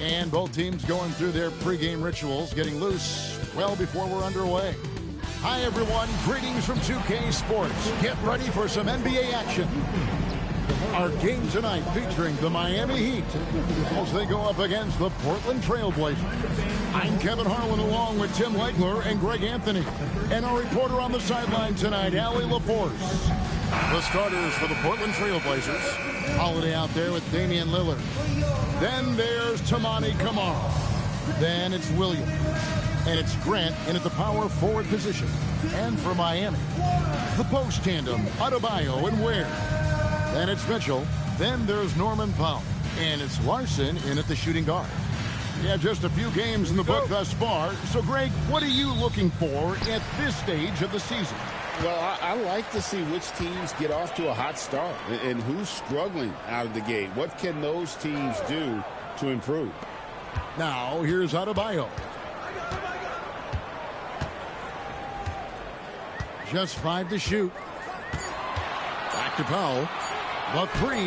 And both teams going through their pregame rituals, getting loose well before we're underway. Hi, everyone. Greetings from 2K Sports. Get ready for some NBA action. Our game tonight featuring the Miami Heat as they go up against the Portland Trail Blazers. I'm Kevin Harlan along with Tim Legler and Greg Anthony. And our reporter on the sideline tonight, Allie LaForce. The starters for the Portland Trail Blazers. Holiday out there with Damian Lillard. Then there's Tamani Kamara. Then it's Williams. And it's Grant in at the power forward position. And for Miami, the post tandem, Adebayo and Ware. Then it's Mitchell. Then there's Norman Powell. And it's Larson in at the shooting guard. Yeah, just a few games in the book thus far. So, Greg, what are you looking for at this stage of the season? Well, I like to see which teams get off to a hot start and who's struggling out of the gate. What can those teams do to improve? Now, here's Adebayo. Just 5 to shoot. Back to Powell. The 3.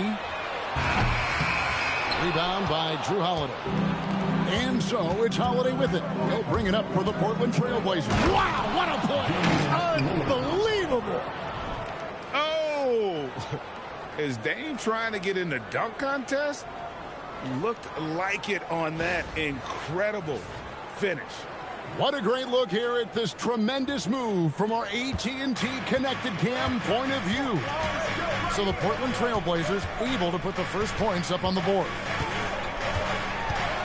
Rebound by Drew Holiday. And so it's Holiday with it. He'll bring it up for the Portland Trail Blazers. Wow, what a play! Unbelievable! Oh! Is Dame trying to get in the dunk contest? Looked like it on that incredible finish. What a great look here at this tremendous move from our AT&T Connected Cam point of view. So the Portland Trail Blazers able to put the first points up on the board.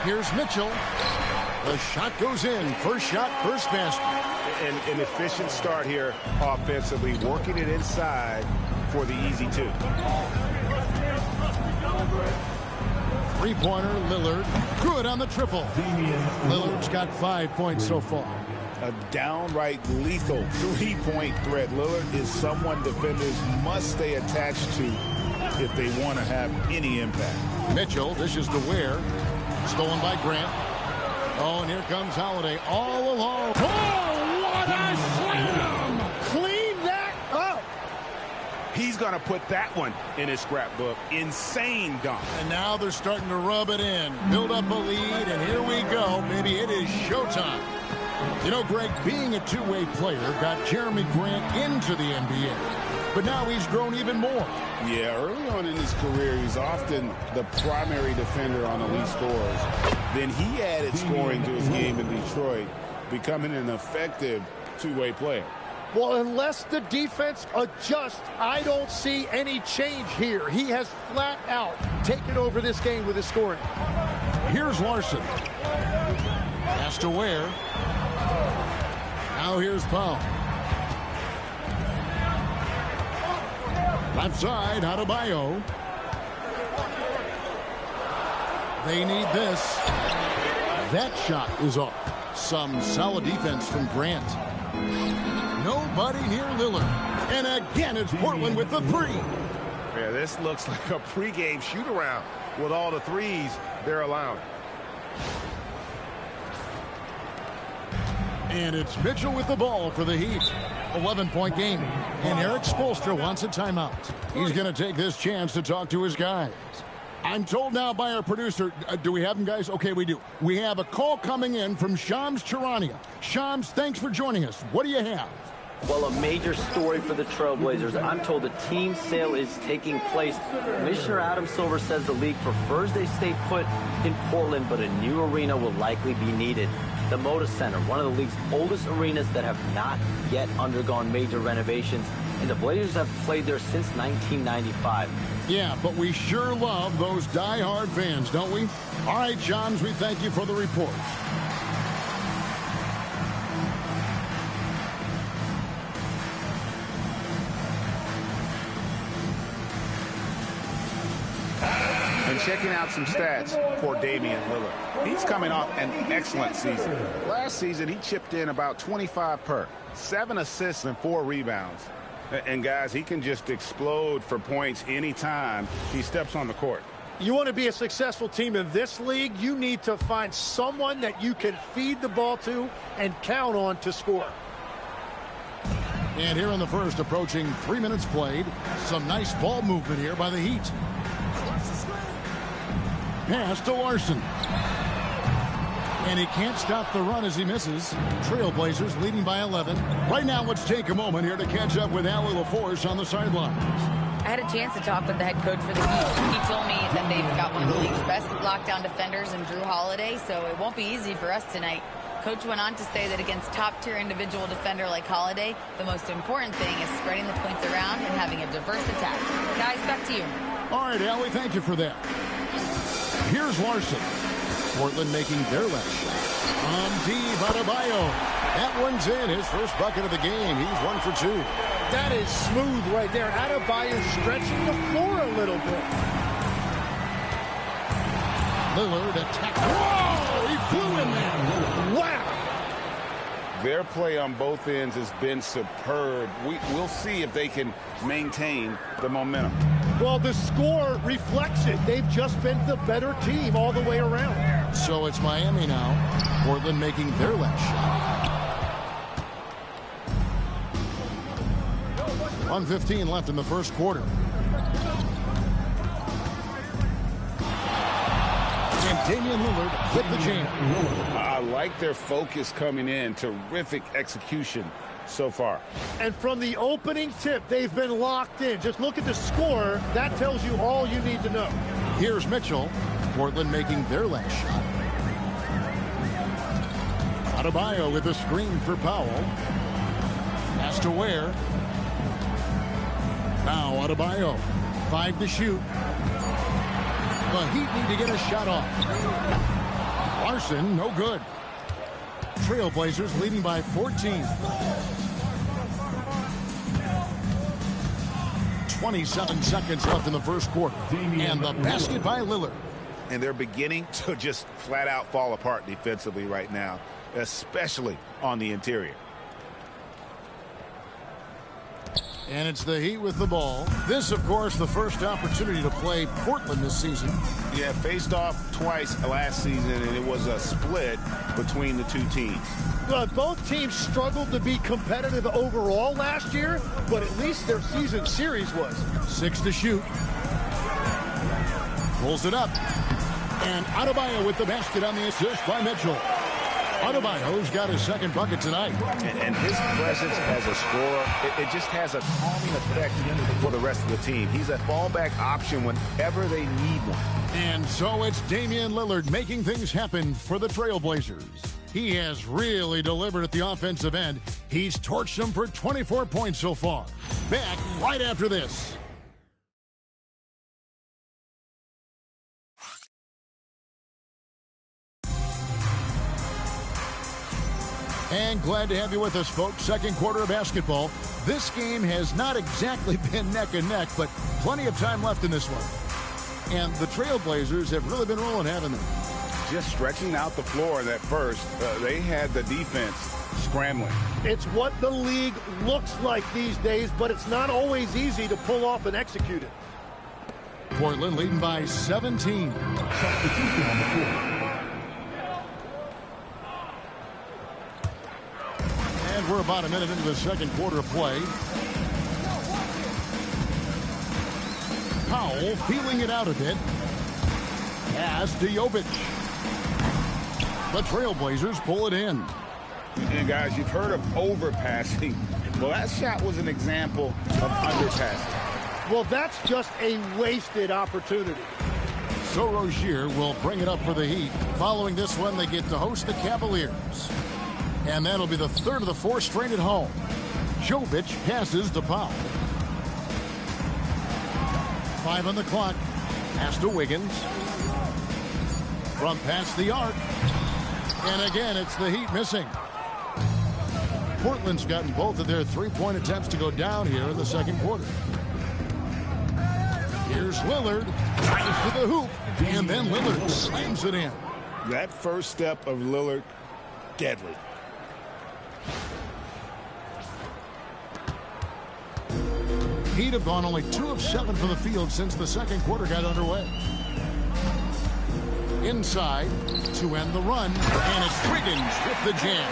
Here's Mitchell. The shot goes in. First shot, first basket. An efficient start here offensively, working it inside for the easy 2. Three-pointer, Lillard. Good on the triple. Lillard's got 5 points so far. A downright lethal three-point threat. Lillard is someone defenders must stay attached to if they want to have any impact. Mitchell, this is to Ware. Stolen by Grant. Oh, and here comes Holiday all alone. Oh, what a slam! Clean that up! He's going to put that one in his scrapbook. Insane dunk. And now they're starting to rub it in. Build up a lead, and here we go. Maybe it is showtime. You know, Greg, being a two-way player got Jeremy Grant into the NBA. But now he's grown even more. Yeah, early on in his career, he's often the primary defender on elite scores. Then he added scoring to his game in Detroit, becoming an effective two-way player. Well, unless the defense adjusts, I don't see any change here. He has flat out taken over this game with his scoring. Here's Larson. Pass to Ware. Now here's Powell. Left side, Adebayo. They need this. That shot is off. Some solid defense from Grant. Nobody near Lillard. And again, it's Portland with the 3. Yeah, this looks like a pregame shoot-around with all the threes they're allowing. And it's Mitchell with the ball for the Heat. 11-point game. And Eric Spoelstra wants a timeout. He's going to take this chance to talk to his guys. I'm told now by our producer, do we have them, guys? Okay, we do. We have a call coming in from Shams Charania. Shams, thanks for joining us. What do you have? Well, a major story for the Trailblazers. I'm told the team sale is taking place. Commissioner Adam Silver says the league prefers they stay put in Portland, but a new arena will likely be needed. The Moda Center, one of the league's oldest arenas that have not yet undergone major renovations, and the Blazers have played there since 1995. Yeah, but we sure love those die-hard fans, don't we? All right, Johns, we thank you for the report. And checking out some stats for Damian Lillard. He's coming off an excellent season. Last season, he chipped in about 25 per. 7 assists and 4 rebounds. And, guys, he can just explode for points anytime he steps on the court. You want to be a successful team in this league, you need to find someone that you can feed the ball to and count on to score. And here in the first, approaching 3 minutes played, some nice ball movement here by the Heat. Pass to Larson. And he can't stop the run as he misses. Trailblazers leading by 11. Right now, let's take a moment here to catch up with Allie LaForce on the sidelines. I had a chance to talk with the head coach for the Heat. He told me that they've got one of the league's best lockdown defenders in Drew Holiday, so it won't be easy for us tonight. Coach went on to say that against top-tier individual defender like Holiday, the most important thing is spreading the points around and having a diverse attack. Guys, back to you. All right, Allie, thank you for that. Here's Larson. Portland making their left shot. On deep, Adebayo. That one's in. His first bucket of the game. He's 1 for 2. That is smooth right there. Adebayo stretching the floor a little bit. Lillard attack. Whoa! He flew in there. Wow! Their play on both ends has been superb. We'll see if they can maintain the momentum. Well, the score reflects it. They've just been the better team all the way around. So it's Miami now. Portland making their last shot. 1:15 left in the first quarter. And Damian Lillard with the jam. I like their focus coming in. Terrific execution so far. And from the opening tip, they've been locked in. Just look at the score. That tells you all you need to know. Here's Mitchell. Portland making their last shot. Adebayo with a screen for Powell. Pass to Ware. Now Adebayo. 5 to shoot. The Heat need to get a shot off. Larson, no good. Trailblazers leading by 14. 27 seconds left in the first quarter. And the basket by Lillard. And they're beginning to just flat out fall apart defensively right now, especially on the interior. And it's the Heat with the ball. This, of course, the first opportunity to play Portland this season. Yeah, faced off twice last season, and it was a split between the two teams. Well, both teams struggled to be competitive overall last year, but at least their season series was. 6 to shoot. Pulls it up. And Adebayo with the basket on the assist by Mitchell. Adebayo's got his second bucket tonight. And his presence as a scorer, it just has a calming effect for the rest of the team. He's a fallback option whenever they need one. And so it's Damian Lillard making things happen for the Trailblazers. He has really delivered at the offensive end. He's torched them for 24 points so far. Back right after this. And glad to have you with us, folks. Second quarter of basketball. This game has not exactly been neck and neck, but plenty of time left in this one. And the Trailblazers have really been rolling, haven't they? Just stretching out the floor at first. They had the defense scrambling. It's what the league looks like these days, but it's not always easy to pull off and execute it. Portland leading by 17. And we're about a minute into the second quarter of play. Powell feeling it out a bit. Pass to Jovic. The Trailblazers pull it in. And guys, you've heard of overpassing. Well, that shot was an example of underpassing. Well, that's just a wasted opportunity. So Rozier will bring it up for the Heat. Following this one, they get to host the Cavaliers. And that'll be the third of the four straight at home. Jovic passes to Powell. 5 on the clock. Pass to Wiggins. From past the arc. And again, it's the Heat missing. Portland's gotten both of their three-point attempts to go down here in the second quarter. Here's Lillard. Drives to the hoop. And then Lillard slams it in. That first step of Lillard, deadly. Heat have gone only 2 of 7 from the field since the second quarter got underway. Inside to end the run, and it's Wiggins with the jam.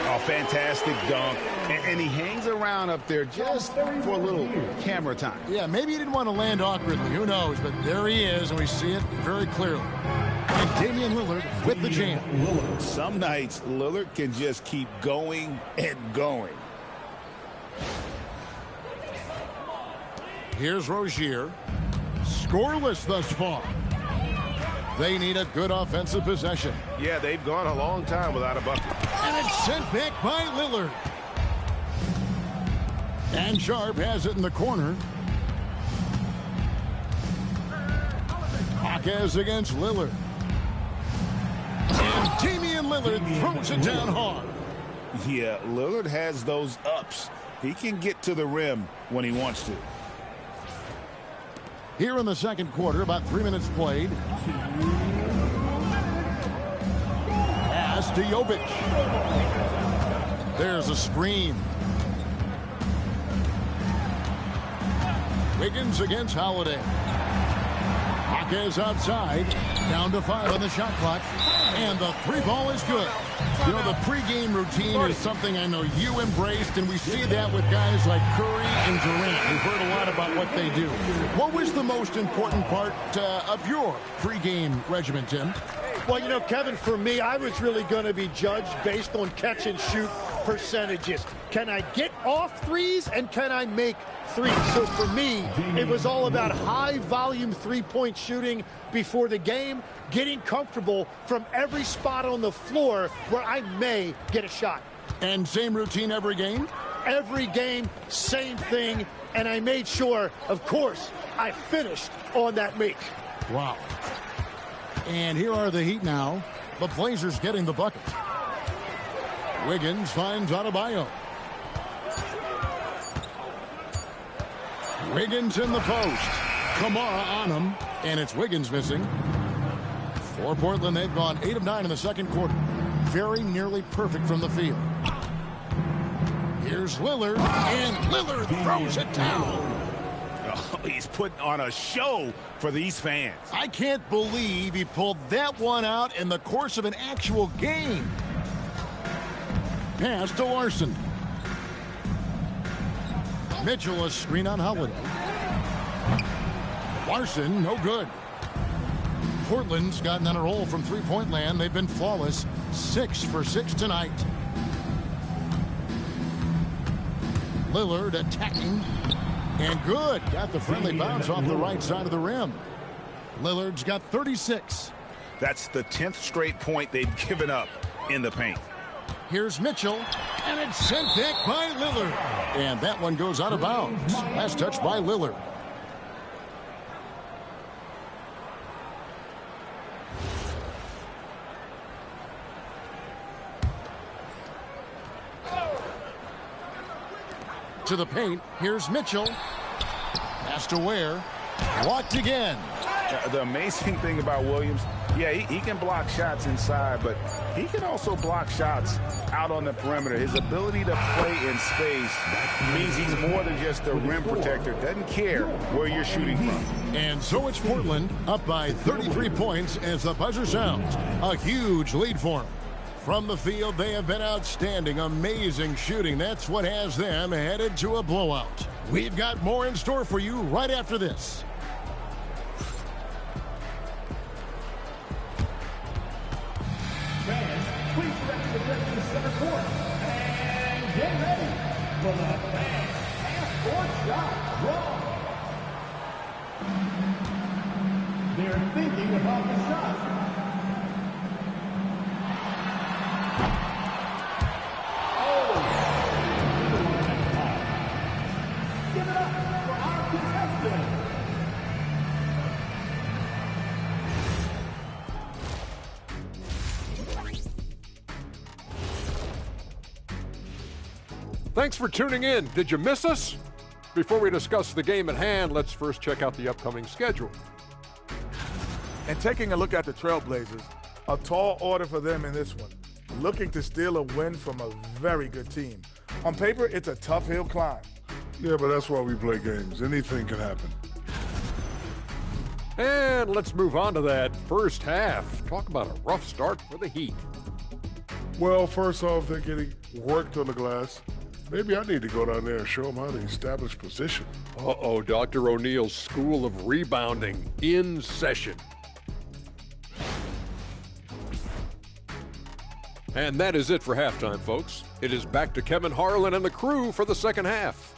Oh, fantastic dunk. And he hangs around up there just for a little camera time. Yeah, maybe he didn't want to land awkwardly. Who knows? But there he is, and we see it very clearly. And Damian Lillard with the jam. Some nights, Lillard can just keep going and going. Here's Rozier. Scoreless thus far. They need a good offensive possession. Yeah, they've gone a long time without a bucket. And it's sent back by Lillard. And Sharp has it in the corner. Hawkes against Lillard. And Damian Lillard throws it down hard. Yeah, Lillard has those ups. He can get to the rim when he wants to. Here in the second quarter, about 3 minutes played. Pass to Jovic. There's a screen. Wiggins against Holiday. Hawkes outside. Down to 5 on the shot clock. And the three ball is good. You know, the pregame routine is something I know you embraced, and we see that with guys like Curry and Durant. We've heard a lot about what they do. What was the most important part of your pregame regimen, Tim? Well, you know, Kevin, for me, I was really going to be judged based on catch and shoot percentages. Can I get off threes and can I make threes? So for me, it was all about high volume three-point shooting before the game, getting comfortable from every spot on the floor where I may get a shot. And same routine every game? Every game, same thing. And I made sure, of course, I finished on that make. Wow. And here are the Heat now. The Blazers getting the bucket. Wiggins finds Adebayo. Wiggins in the post. Kamara on him. And it's Wiggins missing. For Portland, they've gone 8 of 9 in the second quarter. Very nearly perfect from the field. Here's Lillard. And Lillard throws it down. Oh, he's putting on a show for these fans. I can't believe he pulled that one out in the course of an actual game. Pass to Larson. Mitchell a screen on Holiday. Larson, no good. Portland's gotten on a roll from three-point land. They've been flawless. 6 for 6 tonight. Lillard attacking. And good. Got the friendly bounce off the right side of the rim. Lillard's got 36. That's the 10th straight point they've given up in the paint. Here's Mitchell, and it's sent back by Lillard. And that one goes out of bounds. Last touch by Lillard. To the paint, here's Mitchell. Pass to Ware. Blocked again. The amazing thing about Williams, yeah, he can block shots inside, but he can also block shots out on the perimeter. His ability to play in space means he's more than just a rim protector. Doesn't care where you're shooting from. And so it's Portland up by 33 points as the buzzer sounds. A huge lead for them. From the field, they have been outstanding. Amazing shooting. That's what has them headed to a blowout. We've got more in store for you right after this. Fans, please direct your attention to center court. And get ready for the fan half-court shot draw. They're thinking about the shot. Thanks for tuning in. Did you miss us? Before we discuss the game at hand, let's first check out the upcoming schedule. And taking a look at the Trailblazers, a tall order for them in this one, looking to steal a win from a very good team. On paper, it's a tough hill climb. Yeah, but that's why we play games. Anything can happen. And let's move on to that first half. Talk about a rough start for the Heat. Well, first off, they're getting worked on the glass. Maybe I need to go down there and show them how to establish position. Uh-oh, Dr. O'Neill's School of Rebounding in session. And that is it for halftime, folks. It is back to Kevin Harlan and the crew for the second half.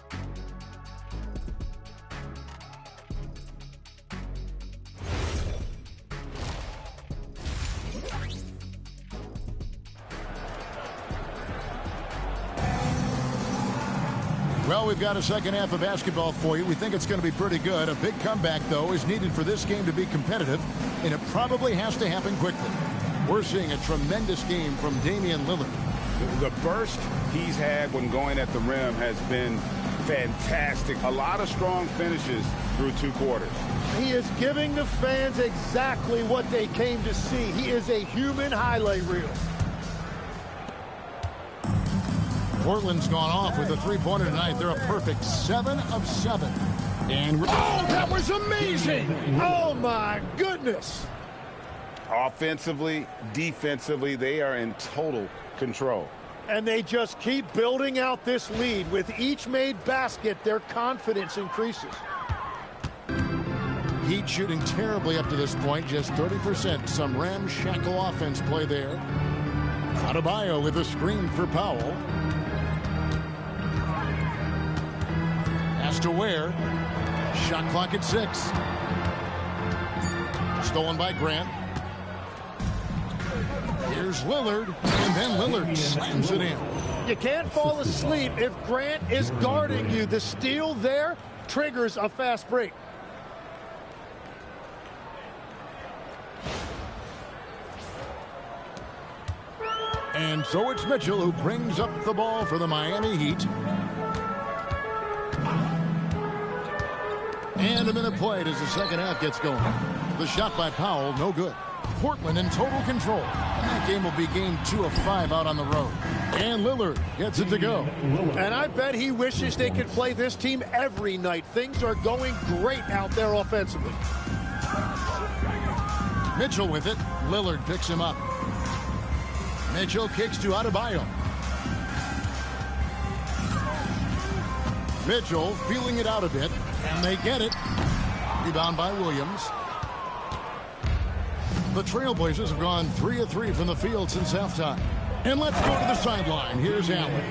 Well, we've got a second half of basketball for you. We think it's going to be pretty good. A big comeback, though, is needed for this game to be competitive, and it probably has to happen quickly. We're seeing a tremendous game from Damian Lillard. The burst he's had when going at the rim has been fantastic. A lot of strong finishes through 2 quarters. He is giving the fans exactly what they came to see. He is a human highlight reel. Portland's gone off with a three-pointer tonight. They're a perfect 7 of 7. And oh, that was amazing! Oh, my goodness! Offensively, defensively, they are in total control. And they just keep building out this lead. With each made basket, their confidence increases. Heat shooting terribly up to this point, just 30%. Some ramshackle offense play there. Adebayo with a screen for Powell. Has to Ware. Shot clock at 6. Stolen by Grant. Here's Lillard, and then Lillard slams it in. You can't fall asleep if Grant is guarding you. The steal there triggers a fast break. And so it's Mitchell who brings up the ball for the Miami Heat. And a minute played as the second half gets going. The shot by Powell, no good. Portland in total control. And that game will be game 2 of 5 out on the road. And Lillard gets it to go. And I bet he wishes they could play this team every night. Things are going great out there offensively. Mitchell with it. Lillard picks him up. Mitchell kicks to Adebayo. Mitchell feeling it out a bit, and they get it. Rebound by Williams. The Trailblazers have gone 3 of 3 from the field since halftime. And let's go to the sideline. Here's Allen.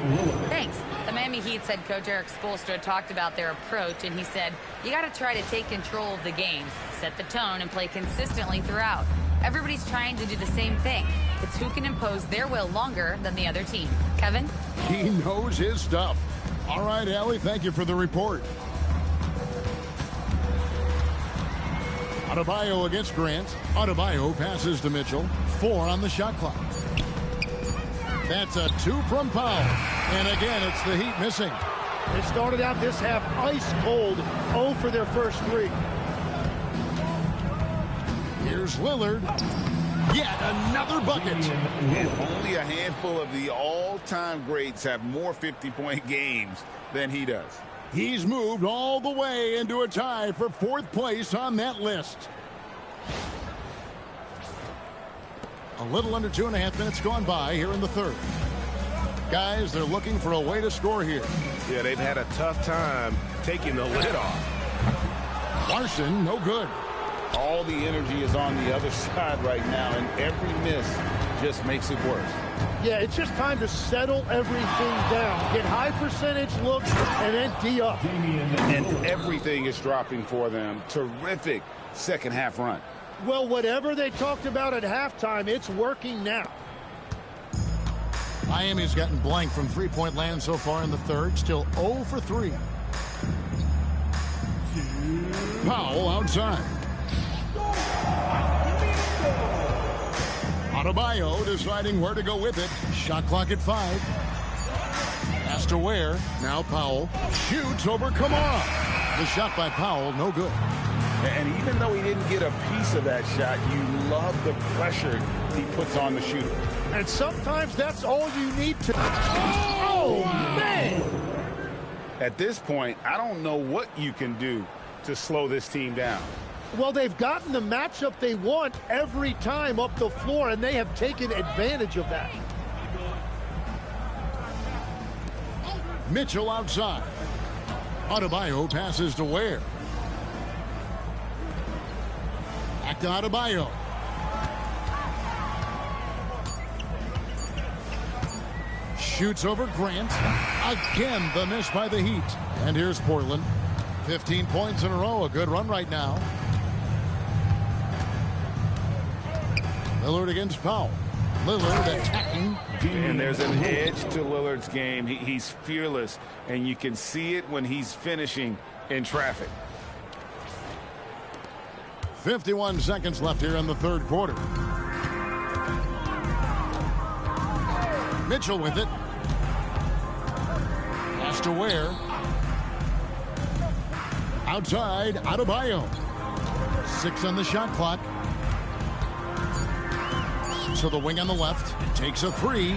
Thanks. The Miami Heat's head coach Eric Spoelstra talked about their approach, and he said, you got to try to take control of the game, set the tone, and play consistently throughout. Everybody's trying to do the same thing. It's who can impose their will longer than the other team. Kevin? He knows his stuff. All right, Allie, thank you for the report. Adebayo against Grant. Adebayo passes to Mitchell. 4 on the shot clock. That's a 2 from Powell. And again, it's the Heat missing. They started out this half ice cold, 0 for their first 3. Here's Lillard. Yet another bucket. And only a handful of the all-time greats have more 50-point games than he does. He's moved all the way into a tie for 4th place on that list. A little under 2.5 minutes gone by here in the third. Guys, they're looking for a way to score here. Yeah, they've had a tough time taking the lid off. Larson, no good. All the energy is on the other side right now, and every miss just makes it worse. Yeah, it's just time to settle everything down. Get high percentage looks and then D up. And everything is dropping for them. Terrific second half run. Well, whatever they talked about at halftime, it's working now. Miami's gotten blank from three-point land so far in the third. Still 0 for 3. Powell outside. Adebayo deciding where to go with it. Shot clock at 5. Pass to Ware. Now Powell shoots over Kamara. The shot by Powell, no good. And even though he didn't get a piece of that shot, you love the pressure he puts on the shooter. And sometimes that's all you need to... Oh, man! At this point, I don't know what you can do to slow this team down. Well, they've gotten the matchup they want every time up the floor, and they have taken advantage of that. Mitchell outside. Adebayo passes to Ware. Back to Adebayo. Shoots over Grant. Again, the miss by the Heat. And here's Portland. 15 points in a row. A good run right now. Lillard against Powell. Lillard attacking. And there's an edge to Lillard's game. He's fearless, and you can see it when he's finishing in traffic. 51 seconds left here in the third quarter. Mitchell with it. Pass to Ware. Outside, Adebayo. 6 on the shot clock. So the wing on the left takes a 3.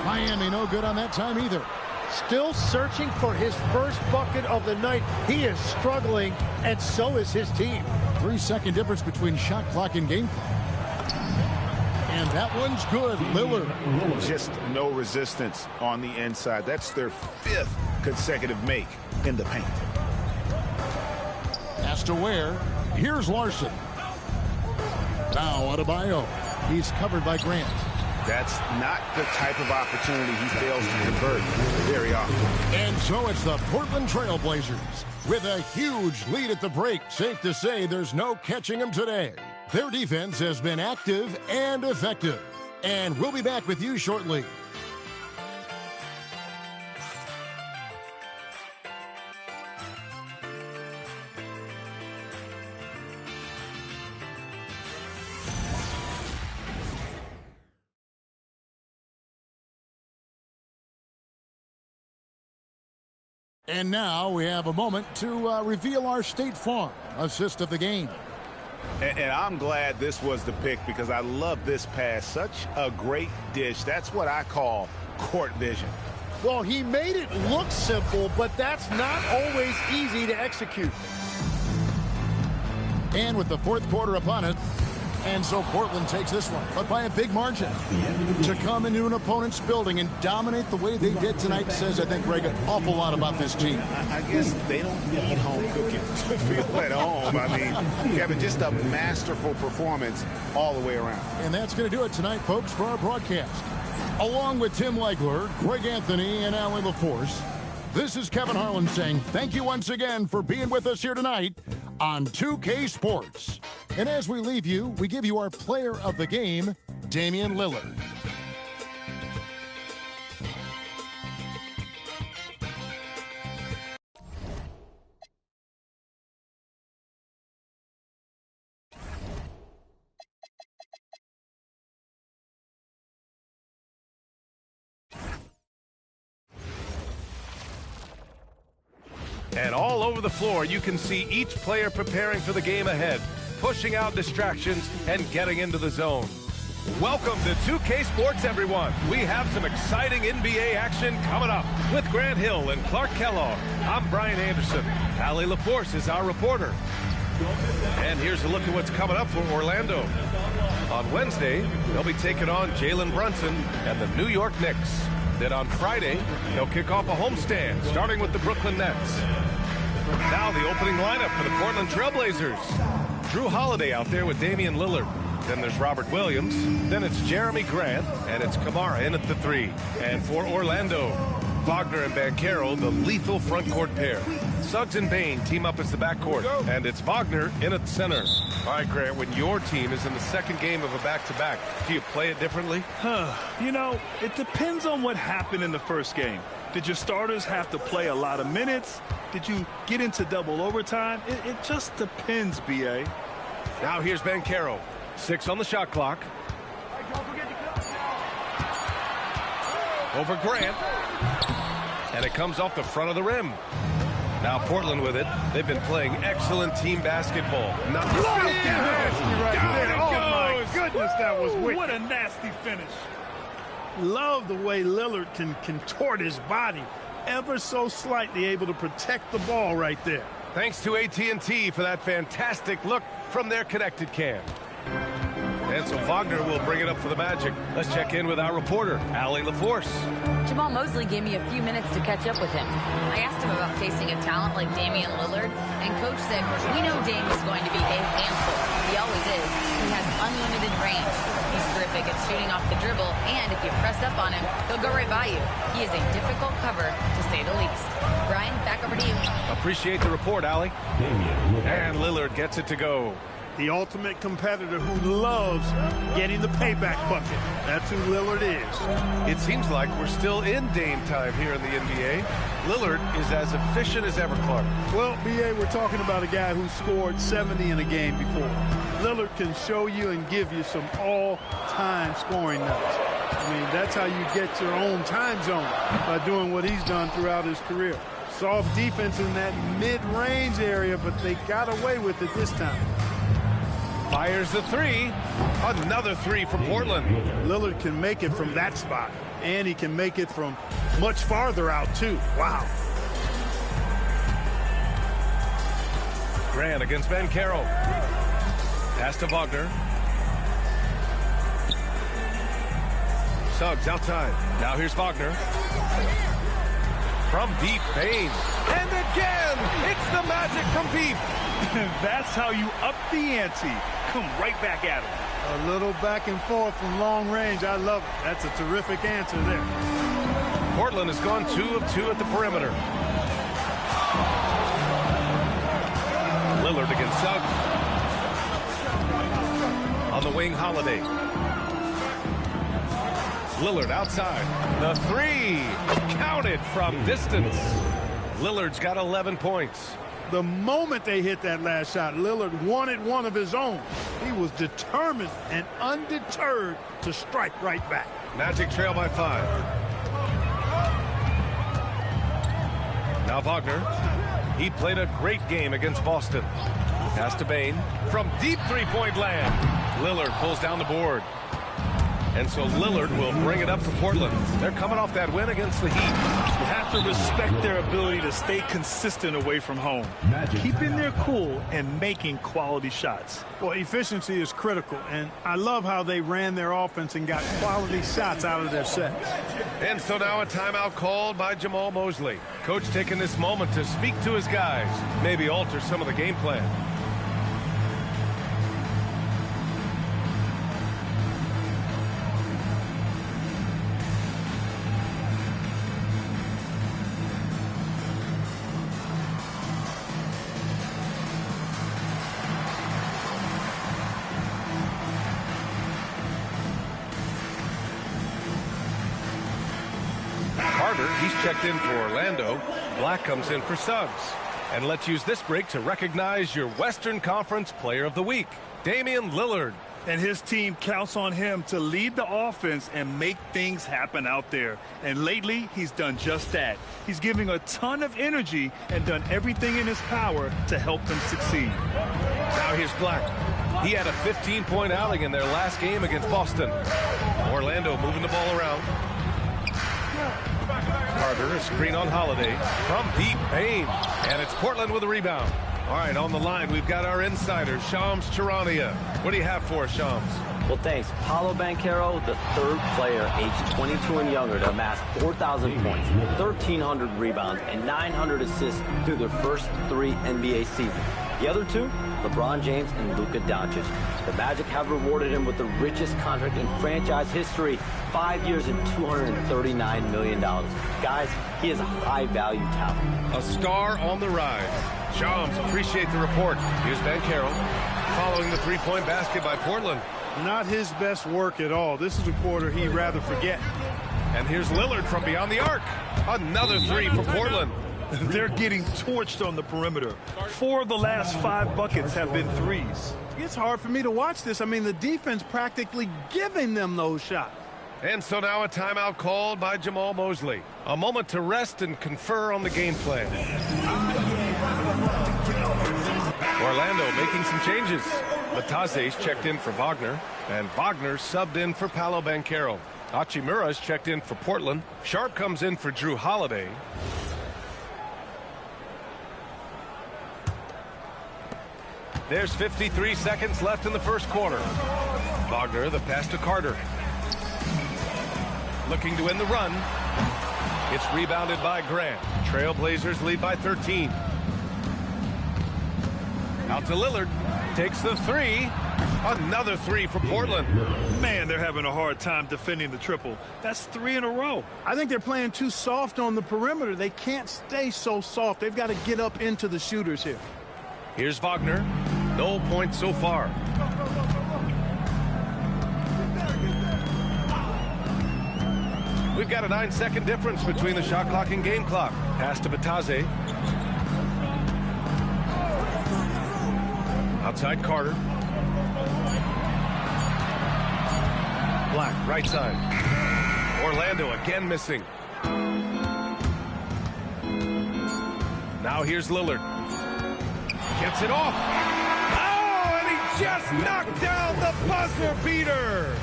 Miami no good on that time either. Still searching for his first bucket of the night. He is struggling, and so is his team. 3-second difference between shot clock and game clock. And that one's good. Lillard. Just no resistance on the inside. That's their 5th consecutive make in the paint. Pass to Ware. Here's Larson. Now Adebayo. He's covered by Grant. That's not the type of opportunity he fails to convert very often. And so it's the Portland Trail Blazers with a huge lead at the break. Safe to say there's no catching them today. Their defense has been active and effective. And we'll be back with you shortly. And now we have a moment to reveal our State Farm assist of the game. And I'm glad this was the pick because I love this pass. Such a great dish. That's what I call court vision. Well, he made it look simple, but that's not always easy to execute. And with the fourth quarter upon it, and so Portland takes this one, but by a big margin. To come into an opponent's building and dominate the way they did tonight says, I think, Greg, an awful lot about this team. I guess they don't need home cooking to feel at home. I mean, Kevin, just a masterful performance all the way around. And that's going to do it tonight, folks, for our broadcast. Along with Tim Legler, Greg Anthony, and Allie LaForce, this is Kevin Harlan saying thank you once again for being with us here tonight on 2K Sports. And as we leave you, we give you our player of the game, Damian Lillard. And all over the floor, you can see each player preparing for the game ahead, pushing out distractions and getting into the zone. Welcome to 2K Sports, everyone. We have some exciting NBA action coming up with Grant Hill and Clark Kellogg. I'm Brian Anderson. Allie LaForce is our reporter. And here's a look at what's coming up for Orlando. On Wednesday, they'll be taking on Jalen Brunson and the New York Knicks. Then on Friday, they'll kick off a homestand, starting with the Brooklyn Nets. Now the opening lineup for the Portland Trail Blazers. Drew Holiday out there with Damian Lillard. Then there's Robert Williams. Then it's Jeremy Grant. And it's Kamara in at the 3. And for Orlando, Wagner and Banchero, the lethal front court pair. Suggs and Bain team up as the backcourt. And it's Wagner in at center. All right, Grant, when your team is in the second game of a back-to-back, do you play it differently? You know, it depends on what happened in the first game. Did your starters have to play a lot of minutes? Did you get into double overtime? It just depends, B.A. Now here's Banchero. 6 on the shot clock. Over Grant. And it comes off the front of the rim. Now Portland with it. They've been playing excellent team basketball. Not Oh, my goodness, that was wicked. What a nasty finish. Love the way Lillard can contort his body ever so slightly, able to protect the ball right there. Thanks to AT&T for that fantastic look from their connected cam. And so Wagner will bring it up for the Magic. Let's check in with our reporter, Allie LaForce. Jamal Mosley gave me a few minutes to catch up with him. I asked him about facing a talent like Damian Lillard, and Coach said, we know Dame is going to be a handful. He always is. He has unlimited range. He's terrific at shooting off the dribble, and if you press up on him, he'll go right by you. He is a difficult cover, to say the least. Brian, back over to you. Appreciate the report, Allie. And Lillard gets it to go. The ultimate competitor who loves getting the payback bucket. That's who Lillard is. It seems like we're still in Dame time here in the NBA. Lillard is as efficient as ever, Clark. Well, B.A., we're talking about a guy who scored 70 in a game before. Lillard can show you and give you some all-time scoring numbers. I mean, that's how you get your own time zone, by doing what he's done throughout his career. Soft defense in that mid-range area, but they got away with it this time. Fires the three. Another three for Portland. Lillard can make it from that spot, and he can make it from much farther out, too. Wow. Grant against Ben Carroll. Pass to Wagner. Suggs outside. Now here's Wagner. From deep, Payne. And again, it's the Magic from deep. That's how you up the ante. Come right back at him. A little back and forth from long range. I love it. That's a terrific answer there. Portland has gone 2 of 2 at the perimeter. Lillard against Suggs. On the wing, Holiday. Lillard outside. The three. Counted from distance. Lillard's got 11 points. The moment they hit that last shot, Lillard wanted one of his own. He was determined and undeterred to strike right back. Magic trail by 5. Now Wagner. He played a great game against Boston. Pass to Bain. From deep three-point land. Lillard pulls down the board. And so Lillard will bring it up for Portland. They're coming off that win against the Heat. You have to respect their ability to stay consistent away from home. Keeping their cool and making quality shots. Well, efficiency is critical, and I love how they ran their offense and got quality shots out of their sets. And so now a timeout called by Jamal Mosley. Coach taking this moment to speak to his guys, maybe alter some of the game plan. He's checked in for Orlando. Black comes in for Suggs. And let's use this break to recognize your Western Conference Player of the Week, Damian Lillard. And his team counts on him to lead the offense and make things happen out there. And lately, he's done just that. He's giving a ton of energy and done everything in his power to help them succeed. Now here's Black. He had a 15-point outing in their last game against Boston. Orlando moving the ball around. Carter, a screen on Holiday. From deep, Payne. And it's Portland with a rebound. All right, on the line, we've got our insider, Shams Charania. What do you have for us, Shams? Well, thanks. Paolo Banchero, the third player aged 22 and younger to amass 4,000 points, 1,300 rebounds, and 900 assists through their first 3 NBA seasons. The other 2, LeBron James and Luka Doncic. The Magic have rewarded him with the richest contract in franchise history, 5 years and $239 million. Guys, he is a high-value talent. A star on the rise. Shams, appreciate the report. Here's Ben Carroll following the three-point basket by Portland. Not his best work at all. This is a quarter he'd rather forget. And here's Lillard from beyond the arc. Another three for Portland. They're getting torched on the perimeter. 4 of the last 5 buckets have been threes. It's hard for me to watch this. I mean, the defense practically giving them those shots. And so now a timeout called by Jamal Mosley. A moment to rest and confer on the game plan. Orlando making some changes. Matase's checked in for Wagner, and Wagner subbed in for Paolo Banchero. Hachimura's checked in for Portland. Sharp comes in for Drew Holiday. There's 53 seconds left in the first quarter. Wagner, the pass to Carter. Looking to win the run. It's rebounded by Grant. Trailblazers lead by 13. Out to Lillard. Takes the three. Another three for Portland. Man, they're having a hard time defending the triple. That's 3 in a row. I think they're playing too soft on the perimeter. They can't stay so soft. They've got to get up into the shooters here. Here's Wagner. No points so far. We've got a 9-second difference between the shot clock and game clock. Pass to Batase. Outside Carter. Black, right side. Orlando again missing. Now here's Lillard. Gets it off. Oh, and he just knocked down the buzzer beater.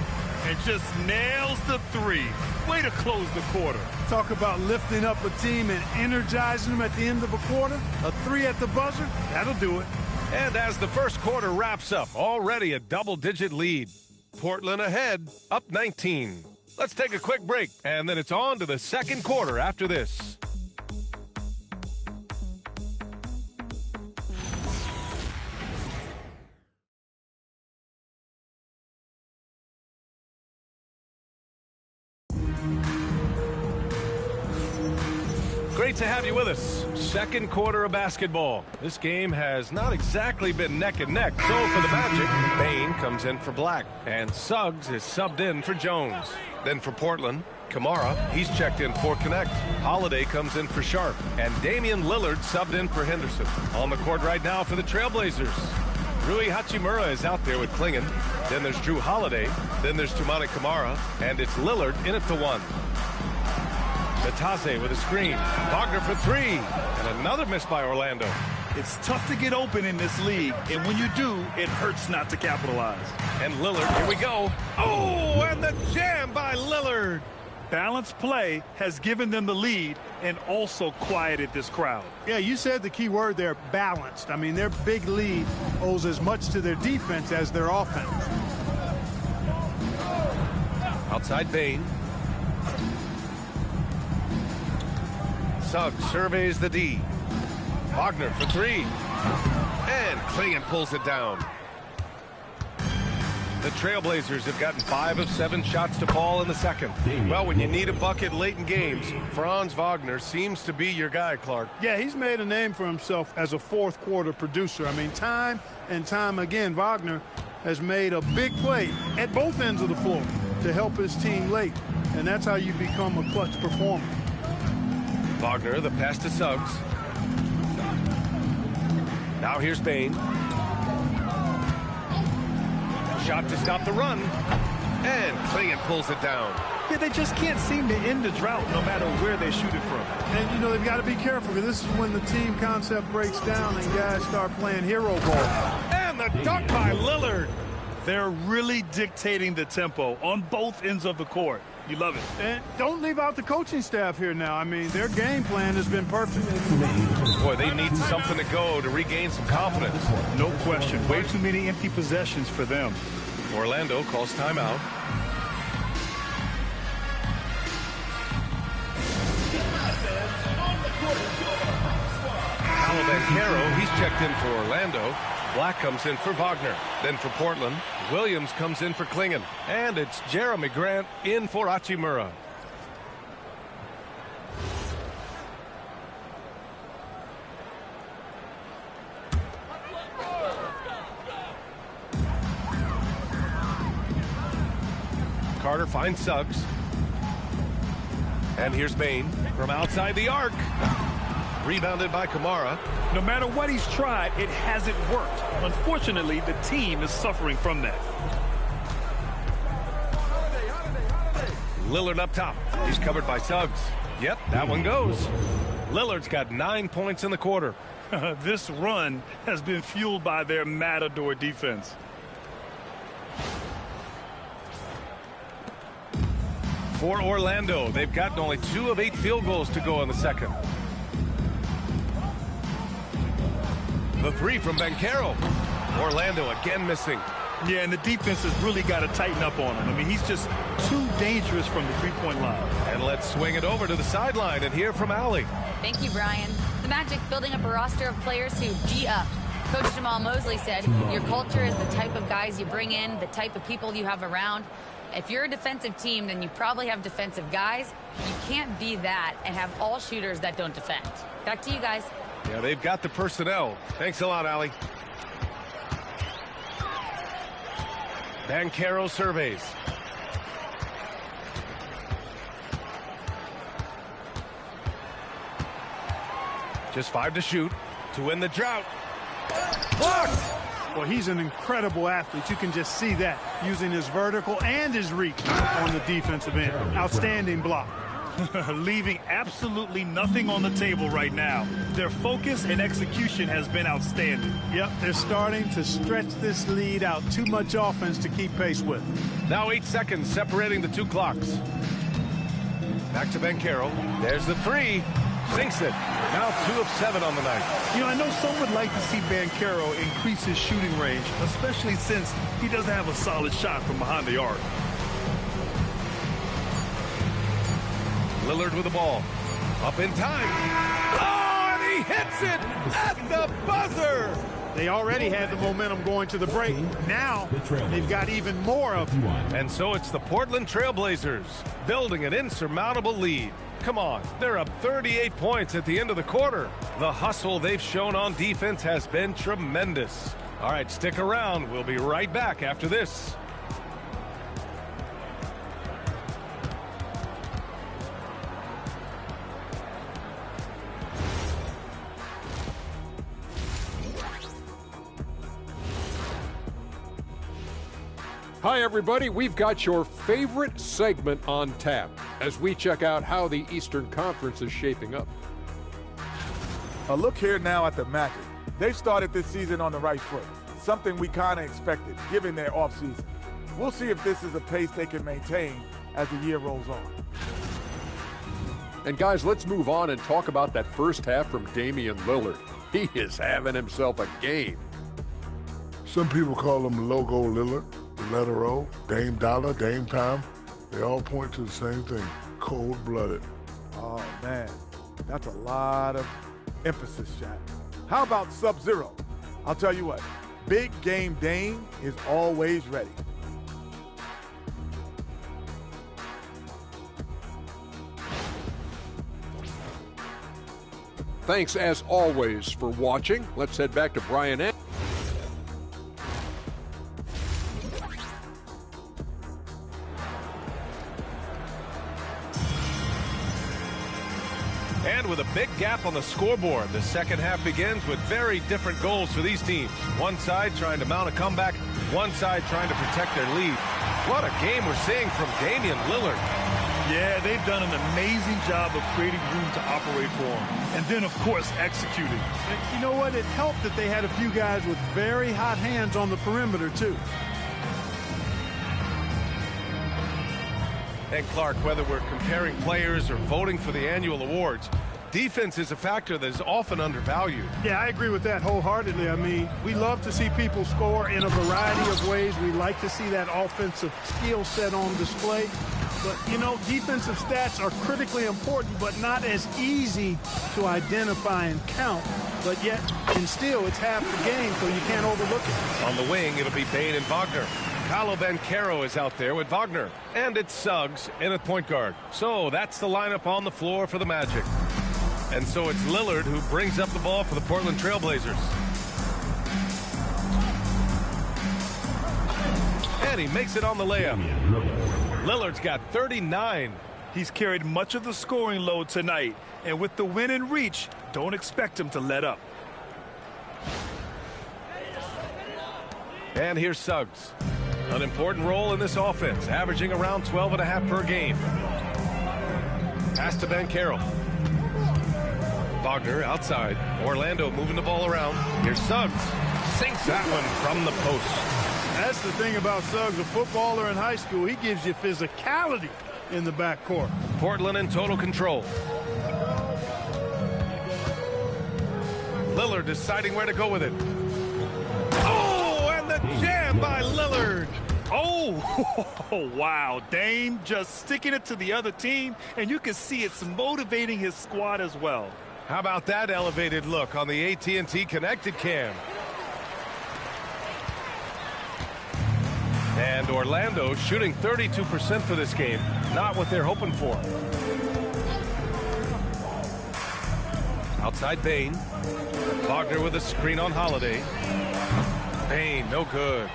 And just nails the three. Way to close the quarter. Talk about lifting up a team and energizing them at the end of a quarter. A three at the buzzer, that'll do it. And as the first quarter wraps up, already a double-digit lead. Portland ahead, up 19. Let's take a quick break, and then it's on to the second quarter after this. Great to have you with us. Second quarter of basketball. This game has not exactly been neck and neck. So for the Magic, Bain comes in for Black, and Suggs is subbed in for Jones. Then for Portland, Kamara, he's checked in for Connect. Holiday comes in for Sharp, and Damian Lillard subbed in for Henderson. On the court right now for the Trailblazers. Rui Hachimura is out there with Klingon. Then there's Drew Holiday. Then there's Toumani Kamara, and it's Lillard in at the 1. Batase with a screen. Wagner for 3. And another miss by Orlando. It's tough to get open in this league, and when you do, it hurts not to capitalize. And Lillard, here we go. Oh, and the jam by Lillard. Balanced play has given them the lead and also quieted this crowd. Yeah, you said the key word there, balanced. I mean, their big lead owes as much to their defense as their offense. Outside Bain. Suggs surveys the D. Wagner for 3. And Klingon pulls it down. The Trailblazers have gotten 5 of 7 shots to fall in the second. Well, when you need a bucket late in games, Franz Wagner seems to be your guy, Clark. Yeah, he's made a name for himself as a fourth quarter producer. I mean, time and time again, Wagner has made a big play at both ends of the floor to help his team late. And that's how you become a clutch performer. Wagner, the pass to Suggs. Now here's Bain. Shot to stop the run. And Klingon pulls it down. Yeah, they just can't seem to end the drought no matter where they shoot it from. And, you know, they've got to be careful because this is when the team concept breaks down and guys start playing hero ball. And the dunk by Lillard. They're really dictating the tempo on both ends of the court. You love it. And don't leave out the coaching staff here now. I mean, their game plan has been perfect. Boy, they need something to go to regain some confidence. No question. Way too many empty possessions for them. Orlando calls timeout. Caro, he's checked in for Orlando. Black comes in for Wagner. Then for Portland, Williams comes in for Klingon. And it's Jeremy Grant in for Hachimura. Carter finds Suggs. And here's Bain from outside the arc. Rebounded by Kamara. No matter what he's tried, it hasn't worked. Unfortunately, the team is suffering from that. Lillard up top. He's covered by Suggs. Yep, that one goes. Lillard's got 9 points in the quarter. This run has been fueled by their matador defense. For Orlando, they've gotten only 2 of 8 field goals to go in the second. The 3 from Bancaro. Orlando again missing. Yeah, and the defense has really got to tighten up on him. I mean, he's just too dangerous from the three-point line. And let's swing it over to the sideline and hear from Allie. Thank you, Brian. The Magic building up a roster of players who G up. Coach Jamal Mosley said, your culture is the type of guys you bring in, the type of people you have around. If you're a defensive team, then you probably have defensive guys. You can't be that and have all shooters that don't defend. Back to you guys. Yeah, they've got the personnel. Thanks a lot, Allie. Banchero surveys. Just 5 to shoot to win the drought. Blocked! Well, he's an incredible athlete. You can just see that, using his vertical and his reach on the defensive end. Outstanding block. Leaving absolutely nothing on the table right now. Their focus and execution has been outstanding. Yep, they're starting to stretch this lead out. Too much offense to keep pace with. Now 8 seconds separating the two clocks. Back to Banchero. There's the three. Sinks it. Now 2 of 7 on the night. You know, I know some would like to see Banchero increase his shooting range, especially since he doesn't have a solid shot from behind the arc. Lillard with the ball. Up in time. Oh, and he hits it at the buzzer. They already had the momentum going to the break. Now they've got even more of it. And so it's the Portland Trailblazers building an insurmountable lead. Come on, they're up 38 points at the end of the quarter. The hustle they've shown on defense has been tremendous. All right, stick around. We'll be right back after this. Hi, everybody. We've got your favorite segment on tap as we check out how the Eastern Conference is shaping up. A look here now at the Magic. They've started this season on the right foot, something we kind of expected, given their offseason. We'll see if this is a pace they can maintain as the year rolls on. And, guys, let's move on and talk about that first half from Damian Lillard. He is having himself a game. Some people call him Logo Lillard. The letter O, Dame Dolla, Dame Time, they all point to the same thing, cold-blooded. Oh, man, that's a lot of emphasis, Shaq. How about Sub-Zero? I'll tell you what, big game Dame is always ready. Thanks, as always, for watching. Let's head back to Brian. And with a big gap on the scoreboard, the second half begins with very different goals for these teams. One side trying to mount a comeback, one side trying to protect their lead. What a game we're seeing from Damian Lillard. Yeah, they've done an amazing job of creating room to operate for him. And then, of course, executing. And you know what? It helped that they had a few guys with very hot hands on the perimeter, too. And Clark, whether we're comparing players or voting for the annual awards, defense is a factor that is often undervalued. Yeah, I agree with that wholeheartedly. I mean, we love to see people score in a variety of ways. We like to see that offensive skill set on display. But, you know, defensive stats are critically important, but not as easy to identify and count. But yet, and still, it's half the game, so you can't overlook it. On the wing, it'll be Bain and Wagner. Paolo Banchero is out there with Wagner. And it's Suggs in at point guard. So that's the lineup on the floor for the Magic. And so it's Lillard who brings up the ball for the Portland Trailblazers. And he makes it on the layup. Lillard's got 39. He's carried much of the scoring load tonight. And with the win in reach, don't expect him to let up. And here's Suggs. An important role in this offense, averaging around 12.5 per game. Pass to Banchero. Wagner outside. Orlando moving the ball around. Here's Suggs. Sinks that one from the post. That's the thing about Suggs, a footballer in high school. He gives you physicality in the backcourt. Portland in total control. Lillard deciding where to go with it. Oh, and the jam dunk by Lillard. Oh, wow. Dame just sticking it to the other team, and you can see it's motivating his squad as well. How about that elevated look on the AT&T connected cam? And Orlando shooting 32% for this game. Not what they're hoping for. Outside Bane. Wagner with a screen on Holiday. Bane, no good.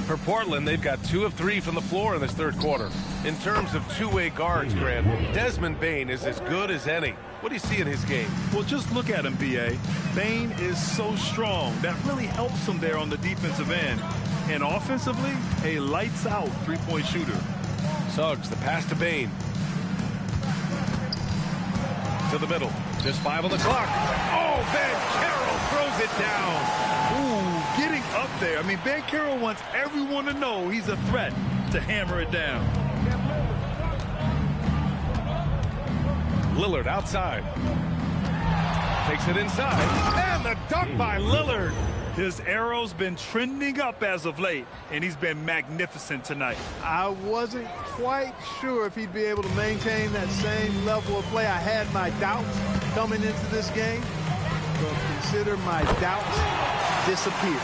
For Portland, they've got 2 of 3 from the floor in this third quarter. In terms of two-way guards, Grant, Desmond Bane is as good as any. What do you see in his game? Well, just look at him, B.A. Bane is so strong. That really helps him there on the defensive end. And offensively, a lights-out three-point shooter. Suggs, the pass to Bane. To the middle. Just 5 on the clock. Oh, Banchero throws it down. Ooh, getting up there. I mean, Banchero wants everyone to know he's a threat to hammer it down. Lillard outside. Takes it inside. And the dunk by Lillard. His arrow's been trending up as of late, and he's been magnificent tonight. I wasn't quite sure if he'd be able to maintain that same level of play. I had my doubts coming into this game, but consider my doubts disappear.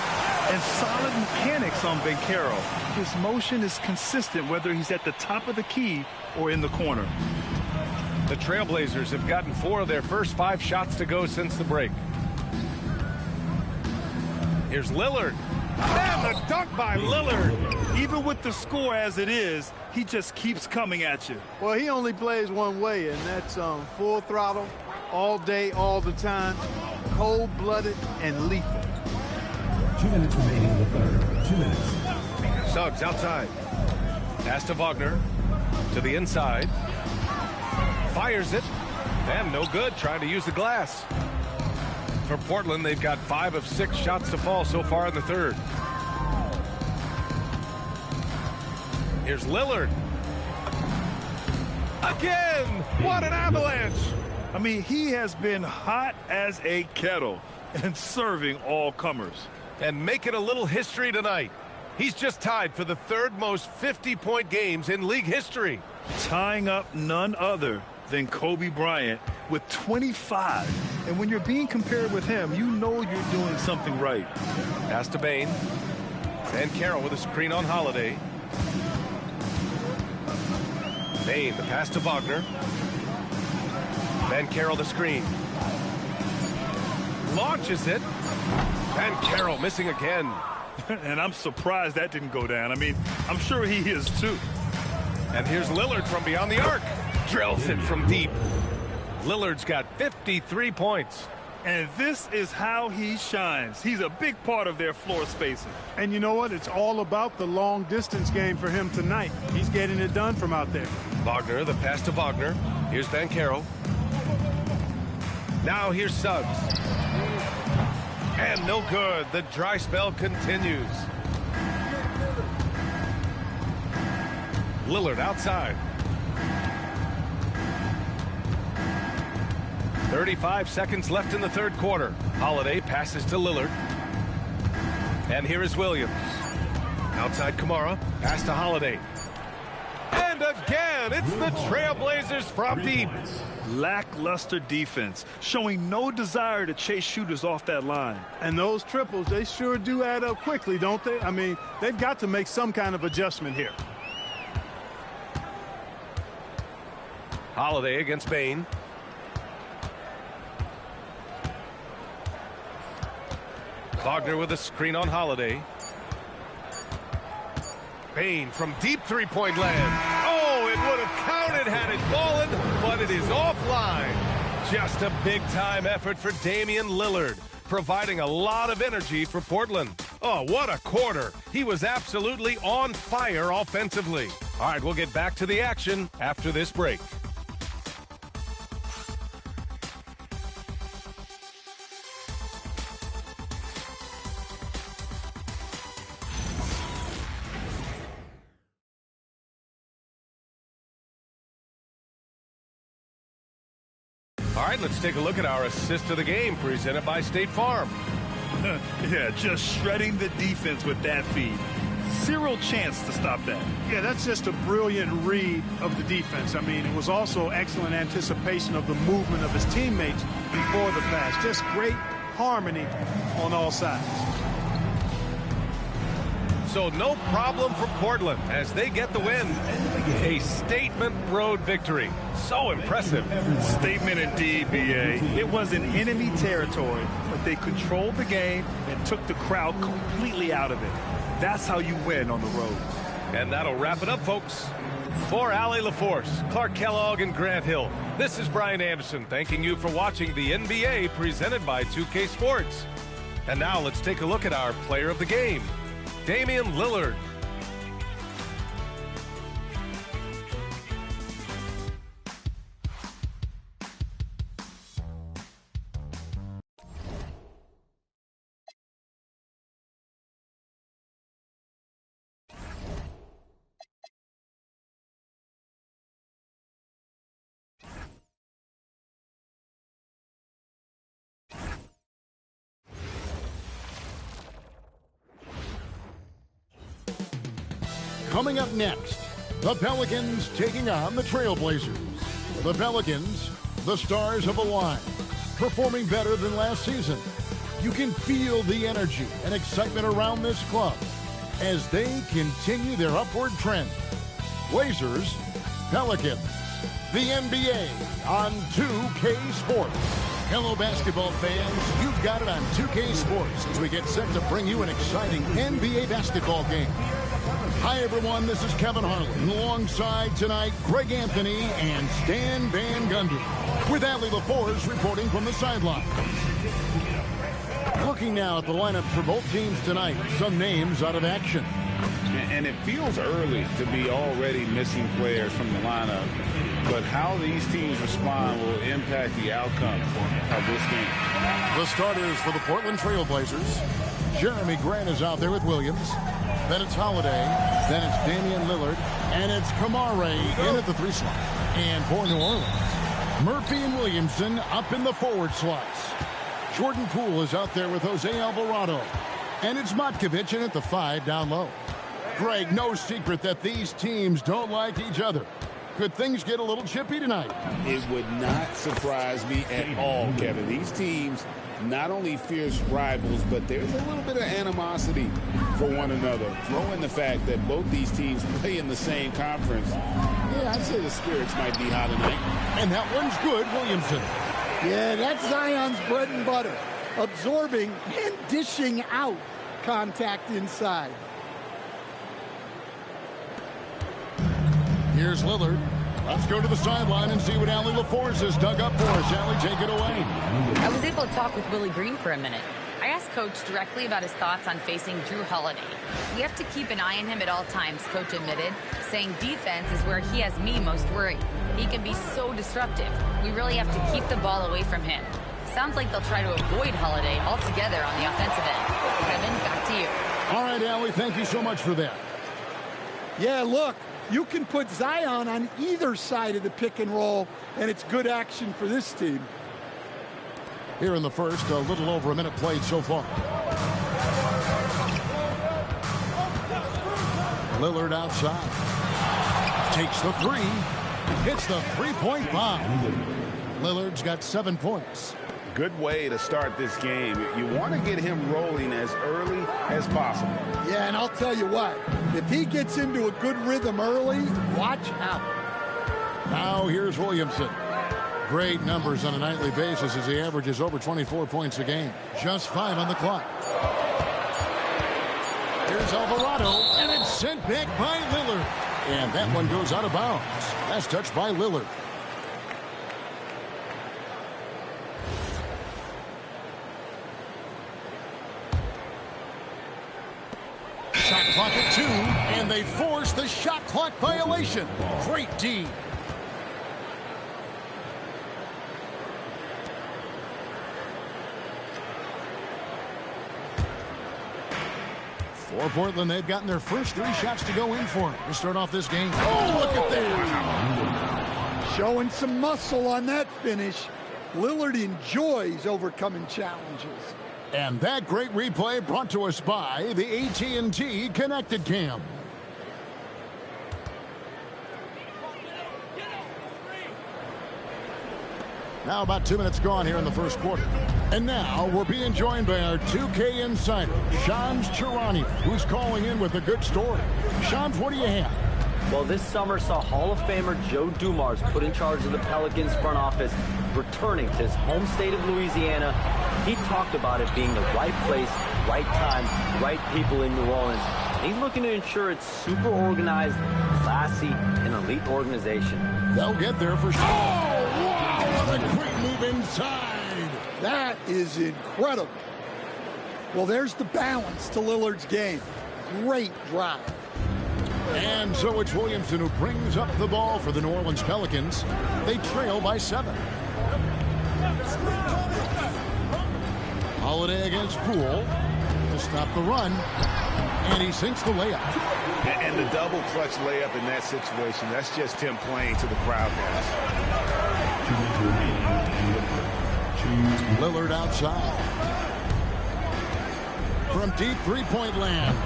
And solid mechanics on Banchero. His motion is consistent whether he's at the top of the key or in the corner. The Trailblazers have gotten 4 of their first 5 shots to go since the break. Here's Lillard. And the dunk by Lillard. Even with the score as it is, he just keeps coming at you. Well, he only plays one way, and that's full throttle, all day, all the time, cold-blooded and lethal. 2 minutes remaining in the third. 2 minutes. Suggs outside. Pass to Wagner. To the inside. Fires it. And no good. Trying to use the glass. For Portland, they've got 5 of 6 shots to fall so far in the third. Here's Lillard. Again! What an avalanche! I mean, he has been hot as a kettle and serving all comers. And making a little history tonight. He's just tied for the 3rd most 50-point games in league history. Tying up none other than Kobe Bryant with 25. And when you're being compared with him, you know you're doing something right. Pass to Bane. And Carroll with a screen on Holiday. Bane, the pass to Wagner. Van Carroll the screen. Launches it. And Carroll missing again. And I'm surprised that didn't go down. I mean, I'm sure he is too. And here's Lillard from beyond the arc. Drills it from deep. Lillard's got 53 points. And this is how he shines. He's a big part of their floor spacing. And you know what? It's all about the long distance game for him tonight. He's getting it done from out there. Wagner, the pass to Wagner. Here's Banchero. Now here's Suggs. And no good. The dry spell continues. Lillard outside. 35 seconds left in the third quarter. Holiday passes to Lillard. And here is Williams. Outside Kamara. Pass to Holiday. And again, it's the Trailblazers from deep. Lackluster defense, showing no desire to chase shooters off that line. And those triples, they sure do add up quickly, don't they? I mean, they've got to make some kind of adjustment here. Holiday against Bane. Wagner with a screen on Holiday. Bane from deep three-point land. Oh, it would have counted had it fallen, but it is offline. Just a big-time effort for Damian Lillard, providing a lot of energy for Portland. Oh, what a quarter. He was absolutely on fire offensively. All right, we'll get back to the action after this break. All right, let's take a look at our assist of the game presented by State Farm. Yeah, just shredding the defense with that feed. Zero chance to stop that. Yeah, that's just a brilliant read of the defense. I mean, it was also excellent anticipation of the movement of his teammates before the pass. Just great harmony on all sides. So no problem for Portland as they get the win. A statement road victory. So impressive. Statement indeed, BA. It was in enemy territory, but they controlled the game and took the crowd completely out of it. That's how you win on the road. And that'll wrap it up, folks. For Allie LaForce, Clark Kellogg, and Grant Hill, this is Brian Anderson thanking you for watching the NBA presented by 2K Sports. And now let's take a look at our player of the game, Damian Lillard. Coming up next, the Pelicans taking on the Trailblazers. The Pelicans, the stars of a line, performing better than last season. You can feel the energy and excitement around this club as they continue their upward trend. Blazers, Pelicans, the NBA on 2K Sports. Hello, basketball fans. You've got it on 2K Sports as we get set to bring you an exciting NBA basketball game. Hi, everyone. This is Kevin Harlan. Alongside tonight, Greg Anthony and Stan Van Gundy, with Allie LaForce reporting from the sideline. Looking now at the lineup for both teams tonight, some names out of action. And it feels early to be already missing players from the lineup, but how these teams respond will impact the outcome of this game. The starters for the Portland Trailblazers. Jeremy Grant is out there with Williams. Then it's Holiday. Then it's Damian Lillard. And it's Kamare in at the 3 slot. And for New Orleans, Murphy and Williamson up in the forward slots. Jordan Poole is out there with Jose Alvarado. And it's Matkovic in at the 5 down low. Greg, no secret that these teams don't like each other. Could things get a little chippy tonight? It would not surprise me at all, Kevin. These teams, not only fierce rivals, but there's a little bit of animosity for one another. Throw in the fact that both these teams play in the same conference. Yeah, I'd say the spirits might be high tonight. And that one's good, Williamson. Yeah, that's Zion's bread and butter. Absorbing and dishing out contact inside. Here's Lillard. Let's go to the sideline and see what Allie LaForce has dug up for us. Allie, take it away. I was able to talk with Willie Green for a minute. I asked Coach directly about his thoughts on facing Drew Holiday. We have to keep an eye on him at all times, Coach admitted, saying defense is where he has me most worried. He can be so disruptive. We really have to keep the ball away from him. Sounds like they'll try to avoid Holiday altogether on the offensive end. Kevin, back to you. All right, Allie, thank you so much for that. Yeah, look, you can put Zion on either side of the pick and roll, and it's good action for this team. Here in the first, a little over a minute played so far. Lillard outside. Takes the 3. Hits the three-point bomb. Lillard's got 7 points. Good way to start this game. You want to get him rolling as early as possible. Yeah, and I'll tell you what, if he gets into a good rhythm early, watch out. Now here's Williamson. Great numbers on a nightly basis as he averages over 24 points a game. Just 5 on the clock. Here's Alvarado, and it's sent back by Lillard. And that one goes out of bounds. That's touched by Lillard. Shot clock at 2, and they force the shot clock violation. Great D. For Portland, they've gotten their first 3 shots to go in for it to start off this game. Oh, look at that. Showing some muscle on that finish. Lillard enjoys overcoming challenges. And that great replay brought to us by the AT&T Connected Cam. Now about 2 minutes gone here in the first quarter. And now we're being joined by our 2K insider, Shams Charania, who's calling in with a good story. Shams, what do you have? Well, this summer saw Hall of Famer Joe Dumars put in charge of the Pelicans front office, returning to his home state of Louisiana. He talked about it being the right place, right time, right people in New Orleans. He's looking to ensure it's super organized, classy, and elite organization. They'll get there for sure. Oh, wow! What a quick move inside. That is incredible. Well, there's the balance to Lillard's game. Great drive. And so it's Williamson who brings up the ball for the New Orleans Pelicans. They trail by 7. Holiday against Poole to stop the run. And he sinks the layup. And the double clutch layup in that situation, that's just him playing to the crowd, guys. Lillard outside. From deep three-point land.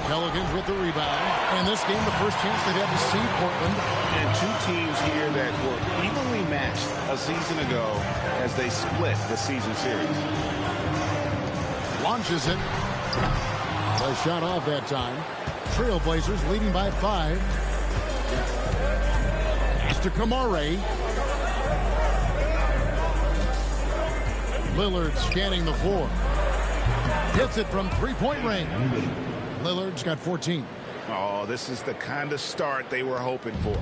Pelicans with the rebound. And this game, the first chance they've had to see Portland. And two teams here that were evenly matched a season ago as they split the season series. Launches it. They shot off that time. Trailblazers leading by 5. Pass to Kamare. Lillard scanning the floor. Hits it from three-point range. Lillard's got 14. Oh, this is the kind of start they were hoping for.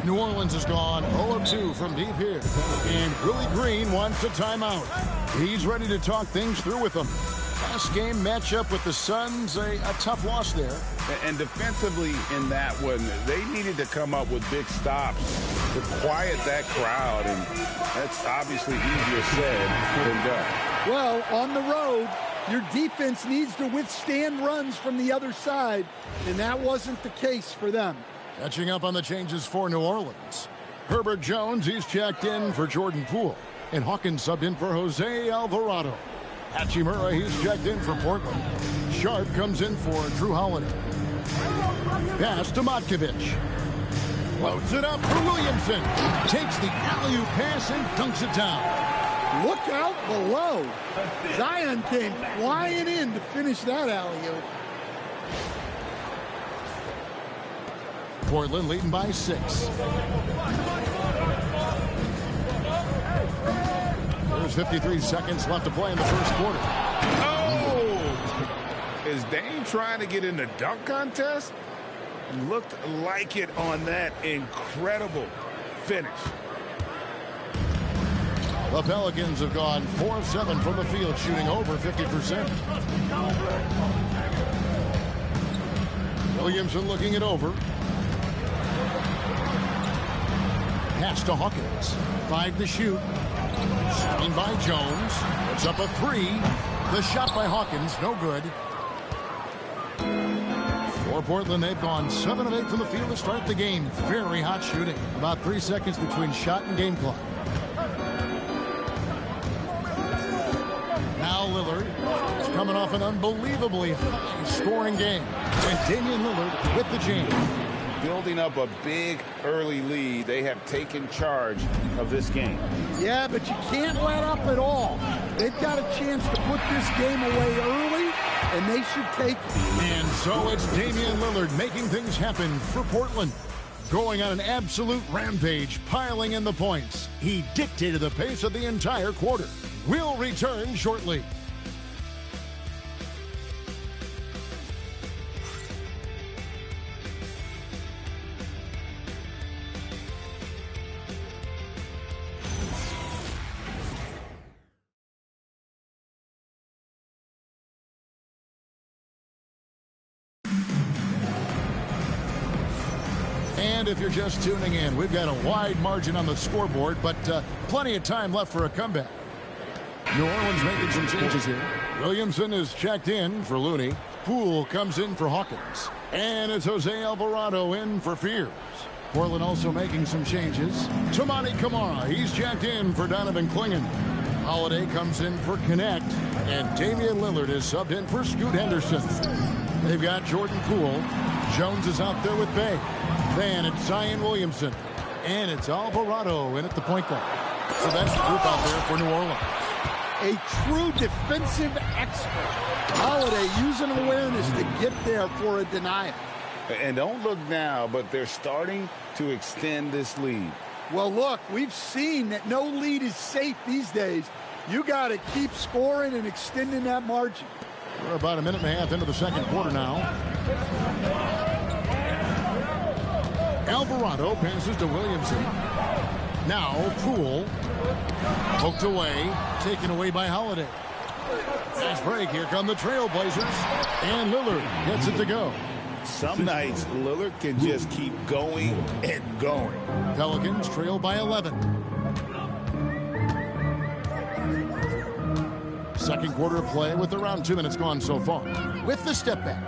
New Orleans has gone 0-2 from deep here. And Willie Green wants a timeout. He's ready to talk things through with them. Last game matchup with the Suns, a tough loss there. And defensively in that one, they needed to come up with big stops to quiet that crowd. And that's obviously easier said than done. Well, on the road, your defense needs to withstand runs from the other side, and that wasn't the case for them. Catching up on the changes for New Orleans. Herbert Jones, he's checked in for Jordan Poole. And Hawkins subbed in for Jose Alvarado. Hachimura, he's checked in for Portland. Sharp comes in for Drew Holiday. Pass to Matkovic. Loads it up for Williamson. Takes the alley-oop pass and dunks it down. Look out below. Zion came flying in to finish that alley-oop. Portland leading by 6. There's 53 seconds left to play in the first quarter. Oh! Is Dame trying to get in the dunk contest? Looked like it on that incredible finish. The Pelicans have gone 4 of 7 from the field, shooting over 50%. Williamson looking it over. Pass to Hawkins. 5 to shoot. Screened by Jones. It's up a 3. The shot by Hawkins, no good. For Portland, they've gone 7 of 8 from the field to start the game. Very hot shooting. About 3 seconds between shot and game clock. Now Lillard is coming off an unbelievably high scoring game. And Damian Lillard with the jam. Building up a big early lead, they have taken charge of this game. Yeah, but you can't let up at all. They've got a chance to put this game away early, and they should take it. And so it's Damian Lillard making things happen for Portland. Going on an absolute rampage, piling in the points. He dictated the pace of the entire quarter. We'll return shortly. And if you're just tuning in, we've got a wide margin on the scoreboard, but plenty of time left for a comeback. New Orleans making some changes here. Williamson is checked in for Looney. Poole comes in for Hawkins. And it's Jose Alvarado in for Fears. Portland also making some changes. Toumani Camara, he's checked in for Donovan Clingan. Holiday comes in for Connect, and Damian Lillard is subbed in for Scoot Henderson. They've got Jordan Poole. Jones is out there with Bay. Then it's Zion Williamson. And it's Alvarado in at the point guard. So that's the group out there for New Orleans. A true defensive expert. Holiday using awareness to get there for a denial. And don't look now, but they're starting to extend this lead. Well, look, we've seen that no lead is safe these days. You got to keep scoring and extending that margin. We're about a minute and a half into the second quarter now. Alvarado passes to Williamson. Now Poole. Poked away. Taken away by Holiday. Fast break. Here come the Trailblazers. And Lillard gets it to go. Some nights, Lillard can just keep going and going. Pelicans trail by 11. Second quarter of play with around 2 minutes gone so far. With the step back.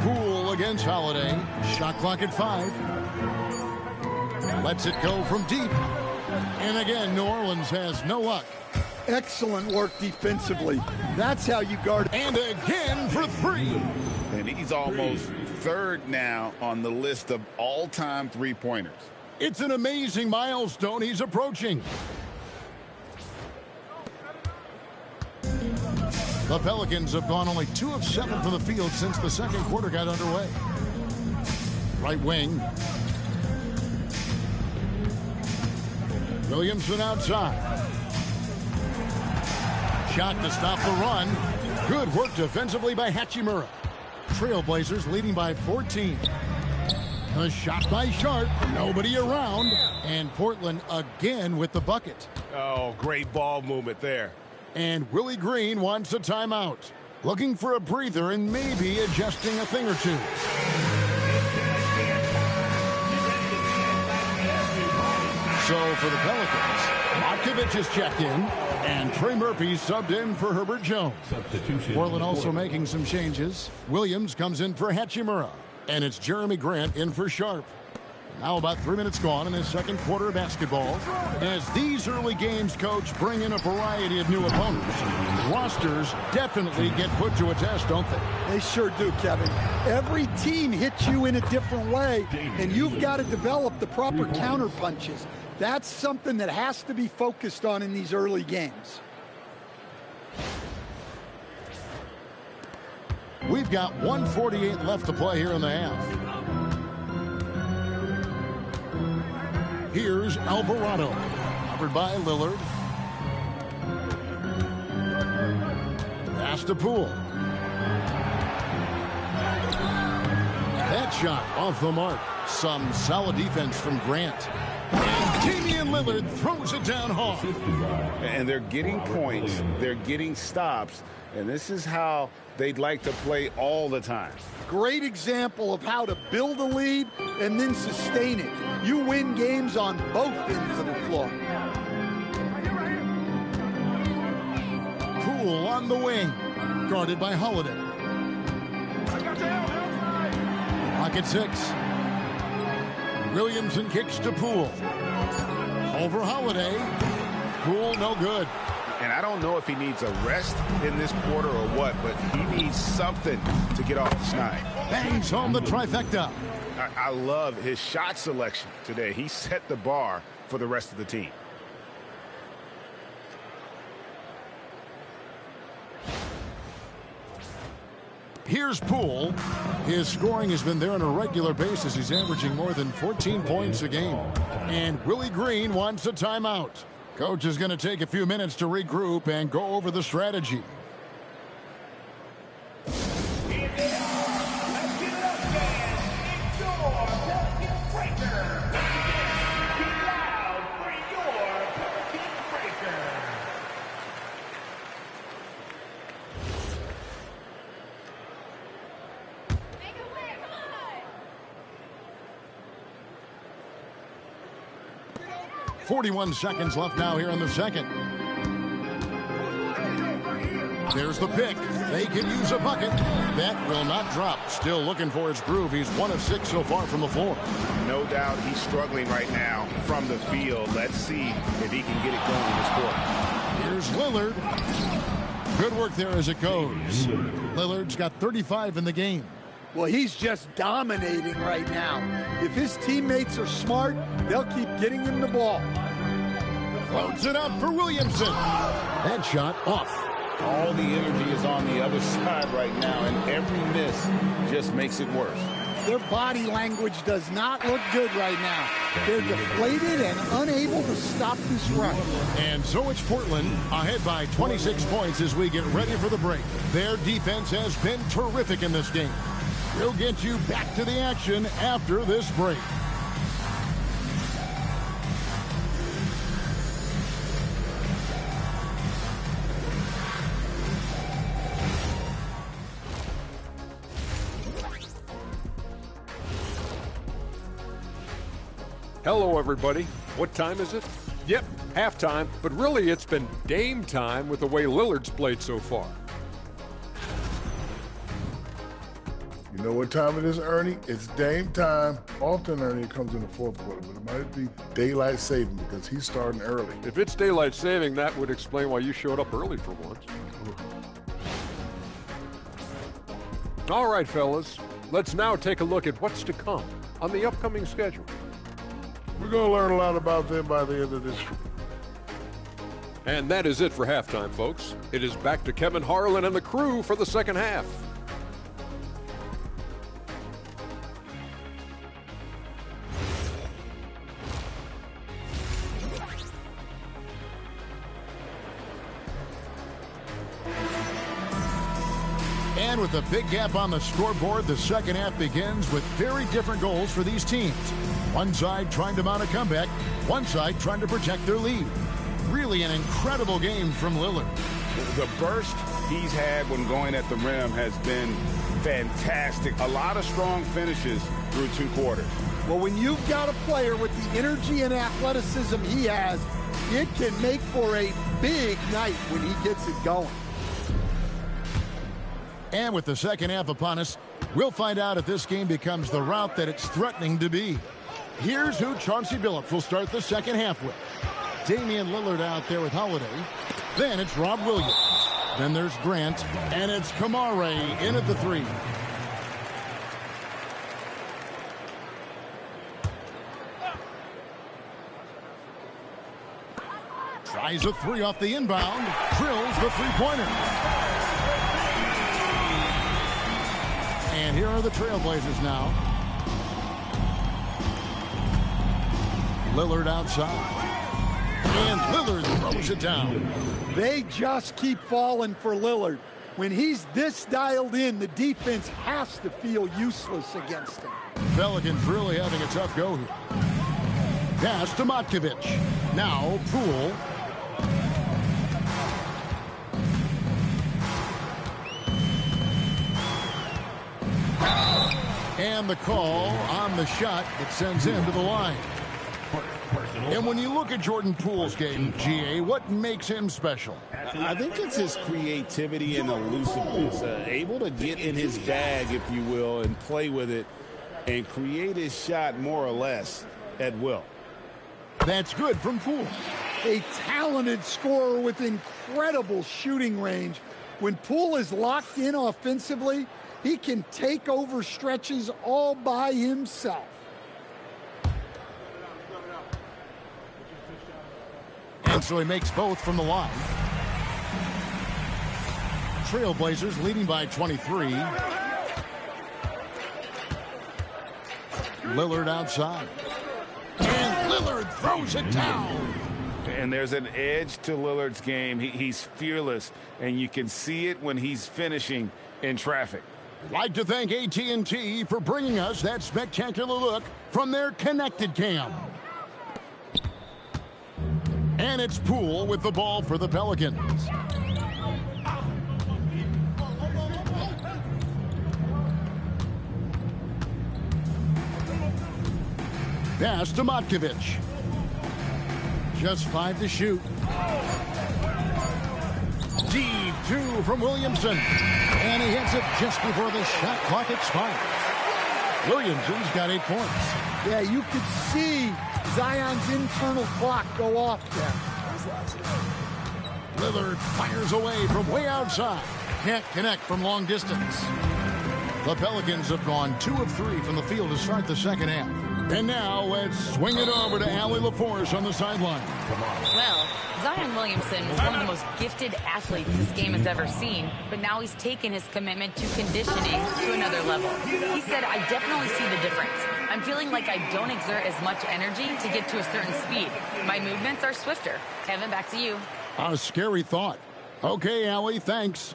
Poole against Holiday. Shot clock at 5. Lets it go from deep. And again, New Orleans has no luck. Excellent work defensively. That's how you guard. And again for 3. And he's almost third now on the list of all-time three-pointers. It's an amazing milestone he's approaching. The Pelicans have gone only 2 of 7 from the field since the second quarter got underway. Right wing. Williamson outside. Shot to stop the run. Good work defensively by Hachimura. Trailblazers leading by 14. A shot by Sharp. Nobody around. And Portland again with the bucket. Oh, great ball movement there. And Willie Green wants a timeout. Looking for a breather and maybe adjusting a thing or two. So for the Pelicans, Matkovic is checked in, and Trey Murphy subbed in for Herbert Jones. Portland also making some changes. Williams comes in for Hachimura, and it's Jeremy Grant in for Sharp. Now about 3 minutes gone in his second quarter of basketball. As these early games, Coach, bring in a variety of new opponents. Rosters definitely get put to a test, don't they? They sure do, Kevin. Every team hits you in a different way, and you've got to develop the proper counter punches. That's something that has to be focused on in these early games. We've got 1:48 left to play here in the half. Here's Alvarado, covered by Lillard. Pass to Poole. That shot off the mark. Some solid defense from Grant. And Damian Lillard throws it down hard. And they're getting points. They're getting stops. And this is how they'd like to play all the time. Great example of how to build a lead and then sustain it. You win games on both ends of the floor. Poole on the wing, guarded by Holiday. Clock at 6. Williamson kicks to Poole. Over Holiday. Poole no good. And I don't know if he needs a rest in this quarter or what, but he needs something to get off the snide. Bangs home the trifecta. I love his shot selection today. He set the bar for the rest of the team. Here's Poole. His scoring has been there on a regular basis. He's averaging more than 14 points a game. And Willie Green wants a timeout. Coach is going to take a few minutes to regroup and go over the strategy. .41 seconds left now here in the second. There's the pick. They can use a bucket. That will not drop. Still looking for his groove. He's 1 of 6 so far from the floor. No doubt he's struggling right now from the field. Let's see if he can get it going in this quarter. Here's Lillard. Good work there as it goes. Lillard's got 35 in the game. Well, he's just dominating right now. If his teammates are smart, they'll keep getting him the ball. Floats it up for Williamson. That shot off. All the energy is on the other side right now, and every miss just makes it worse. Their body language does not look good right now. They're deflated and unable to stop this run. And so it's Portland ahead by 26 points as we get ready for the break. Their defense has been terrific in this game. We'll get you back to the action after this break. Hello, everybody. What time is it? Yep, halftime, but really it's been Dame time with the way Lillard's played so far. You know what time it is, Ernie? It's Dame time. Often, Ernie, it comes in the fourth quarter, but it might be daylight saving because he's starting early. If it's daylight saving, that would explain why you showed up early for once. All right, fellas, let's now take a look at what's to come on the upcoming schedule. We're going to learn a lot about them by the end of this. And that is it for halftime, folks. It is back to Kevin Harlan and the crew for the second half. And with a big gap on the scoreboard, the second half begins with very different goals for these teams. One side trying to mount a comeback, one side trying to protect their lead. Really an incredible game from Lillard. The burst he's had when going at the rim has been fantastic. A lot of strong finishes through 2 quarters. Well, when you've got a player with the energy and athleticism he has, it can make for a big night when he gets it going. And with the second half upon us, we'll find out if this game becomes the route that it's threatening to be. Here's who Chauncey Billups will start the second half with. Damian Lillard out there with Holiday. Then it's Rob Williams. Then there's Grant. And it's Kamare in at the 3. Tries a 3 off the inbound. Drills the 3-pointer. And here are the Trailblazers now. Lillard outside. And Lillard throws it down. They just keep falling for Lillard. When he's this dialed in, the defense has to feel useless against him. Pelicans really having a tough go here. Pass to Matkovic. Now Poole. And the call on the shot that sends him to the line. And when you look at Jordan Poole's game, GA, what makes him special? I think it's his creativity and elusiveness. Able to get in his bag, if you will, and play with it and create his shot more or less at will. That's good from Poole. A talented scorer with incredible shooting range. When Poole is locked in offensively, he can take over stretches all by himself. And so he makes both from the line. Trailblazers leading by 23. Lillard outside. And Lillard throws it down. And there's an edge to Lillard's game. He's fearless, and you can see it when he's finishing in traffic. I'd like to thank AT&T for bringing us that spectacular look from their connected cam. And it's Poole with the ball for the Pelicans. Pass to Matkovic. Just 5 to shoot. Deep two from Williamson. And he hits it just before the shot clock expires. Williamson's got 8 points. Yeah, you could see Zion's internal clock go off there. Lillard fires away from way outside. Can't connect from long distance. The Pelicans have gone 2 of 3 from the field to start the second half. And now let's swing it over to Allie LaForce on the sideline. Well, Zion Williamson is one of the most gifted athletes this game has ever seen, but now he's taken his commitment to conditioning to another level. He said, I definitely see the difference. I'm feeling like I don't exert as much energy to get to a certain speed. My movements are swifter. Kevin, back to you. A scary thought. Okay, Allie, thanks.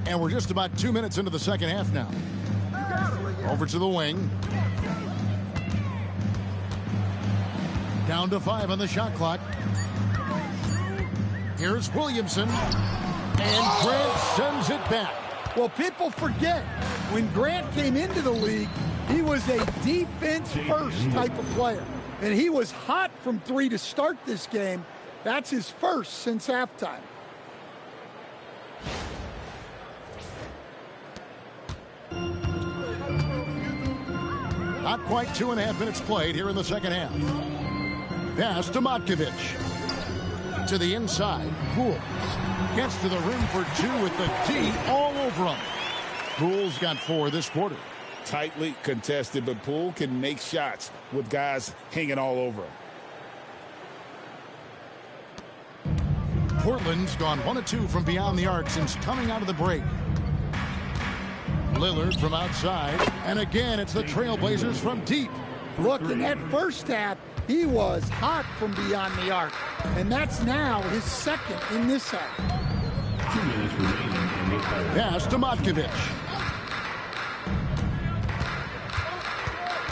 And we're just about 2 minutes into the second half now. Over to the wing. Down to 5 on the shot clock. Here's Williamson. And Grant sends it back. Well, people forget, when Grant came into the league, he was a defense-first type of player. And he was hot from 3 to start this game. That's his first since halftime. Not quite 2.5 minutes played here in the second half. Pass to Matkovic. To the inside. Poole gets to the rim for 2 with the D all over him. Poole's got 4 this quarter. Tightly contested, but Poole can make shots with guys hanging all over him. Portland's gone 1 of 2 from beyond the arc since coming out of the break. Lillard from outside, and again it's the Trailblazers from deep. Look, in that first half, he was hot from beyond the arc, and that's now his second in this half. 2 minutes remaining. Pass to Matkovic.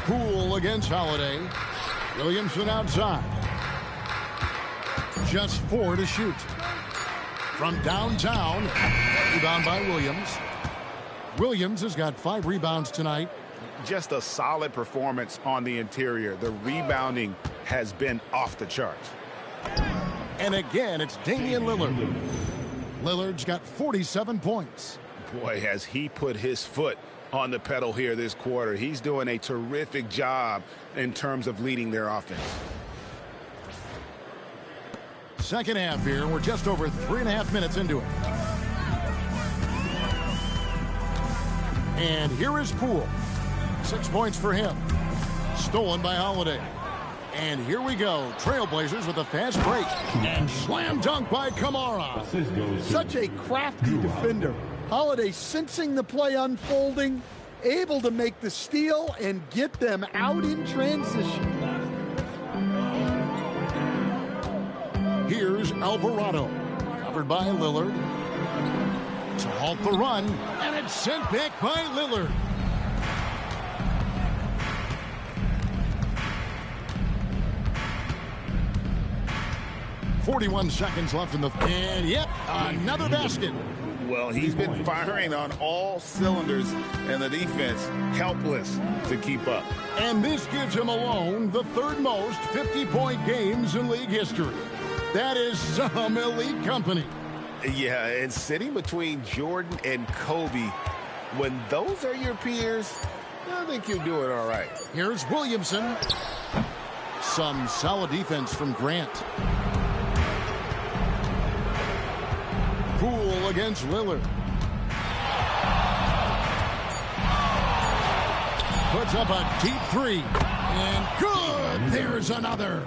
Poole against Holiday. Williamson outside. Just 4 to shoot. From downtown, rebound by Williams. Williams has got 5 rebounds tonight. Just a solid performance on the interior. The rebounding has been off the charts. And again, it's Damian Lillard. Lillard's got 47 points. Boy, has he put his foot on the pedal here this quarter. He's doing a terrific job in terms of leading their offense. Second half here. We're just over 3.5 minutes into it. And here is Poole. 6 points for him. Stolen by Holiday. And here we go. Trailblazers with a fast break. And slam dunk by Kamara. Such a crafty defender. Holiday sensing the play unfolding, able to make the steal and get them out in transition. Here's Alvarado. Covered by Lillard. To halt the run, and it's sent back by Lillard. .41 seconds left in the... And yep, another basket. Well, he's been firing on all cylinders, and the defense helpless to keep up. And this gives him alone the 3rd most 50-point games in league history. That is some elite company. Yeah, and sitting between Jordan and Kobe, when those are your peers, I think you're doing all right. Here's Williamson. Some solid defense from Grant. Poole against Lillard. Puts up a deep 3. And good! There's another.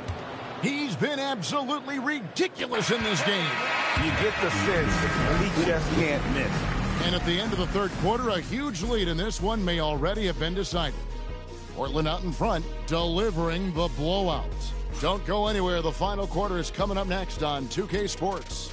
He's been absolutely ridiculous in this game. You get the sense he just can't miss. And at the end of the 3rd quarter, a huge lead in this one may already have been decided. Portland out in front, delivering the blowout. Don't go anywhere. The final quarter is coming up next on 2K Sports.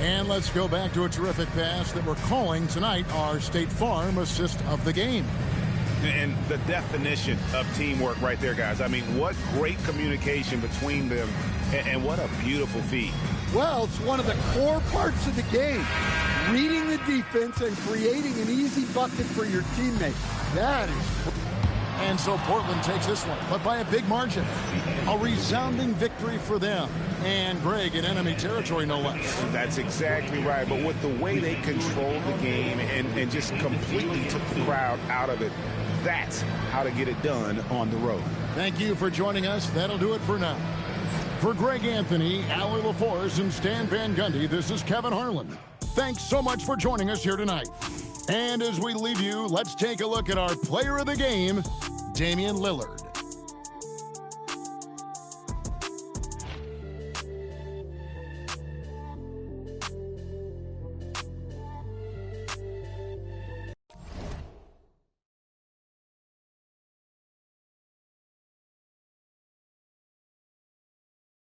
And let's go back to a terrific pass that we're calling tonight our State Farm assist of the game. And the definition of teamwork right there, guys. I mean, what great communication between them, and what a beautiful feed. Well, it's one of the core parts of the game. Reading the defense and creating an easy bucket for your teammate. That is... And so Portland takes this one, but by a big margin. A resounding victory for them. And Greg in enemy territory, no less. That's exactly right. But with the way they controlled the game and just completely took the crowd out of it, that's how to get it done on the road. Thank you for joining us. That'll do it for now. For Greg Anthony, Allie LaForce, and Stan Van Gundy, this is Kevin Harlan. Thanks so much for joining us here tonight. And as we leave you, let's take a look at our player of the game, Damian Lillard.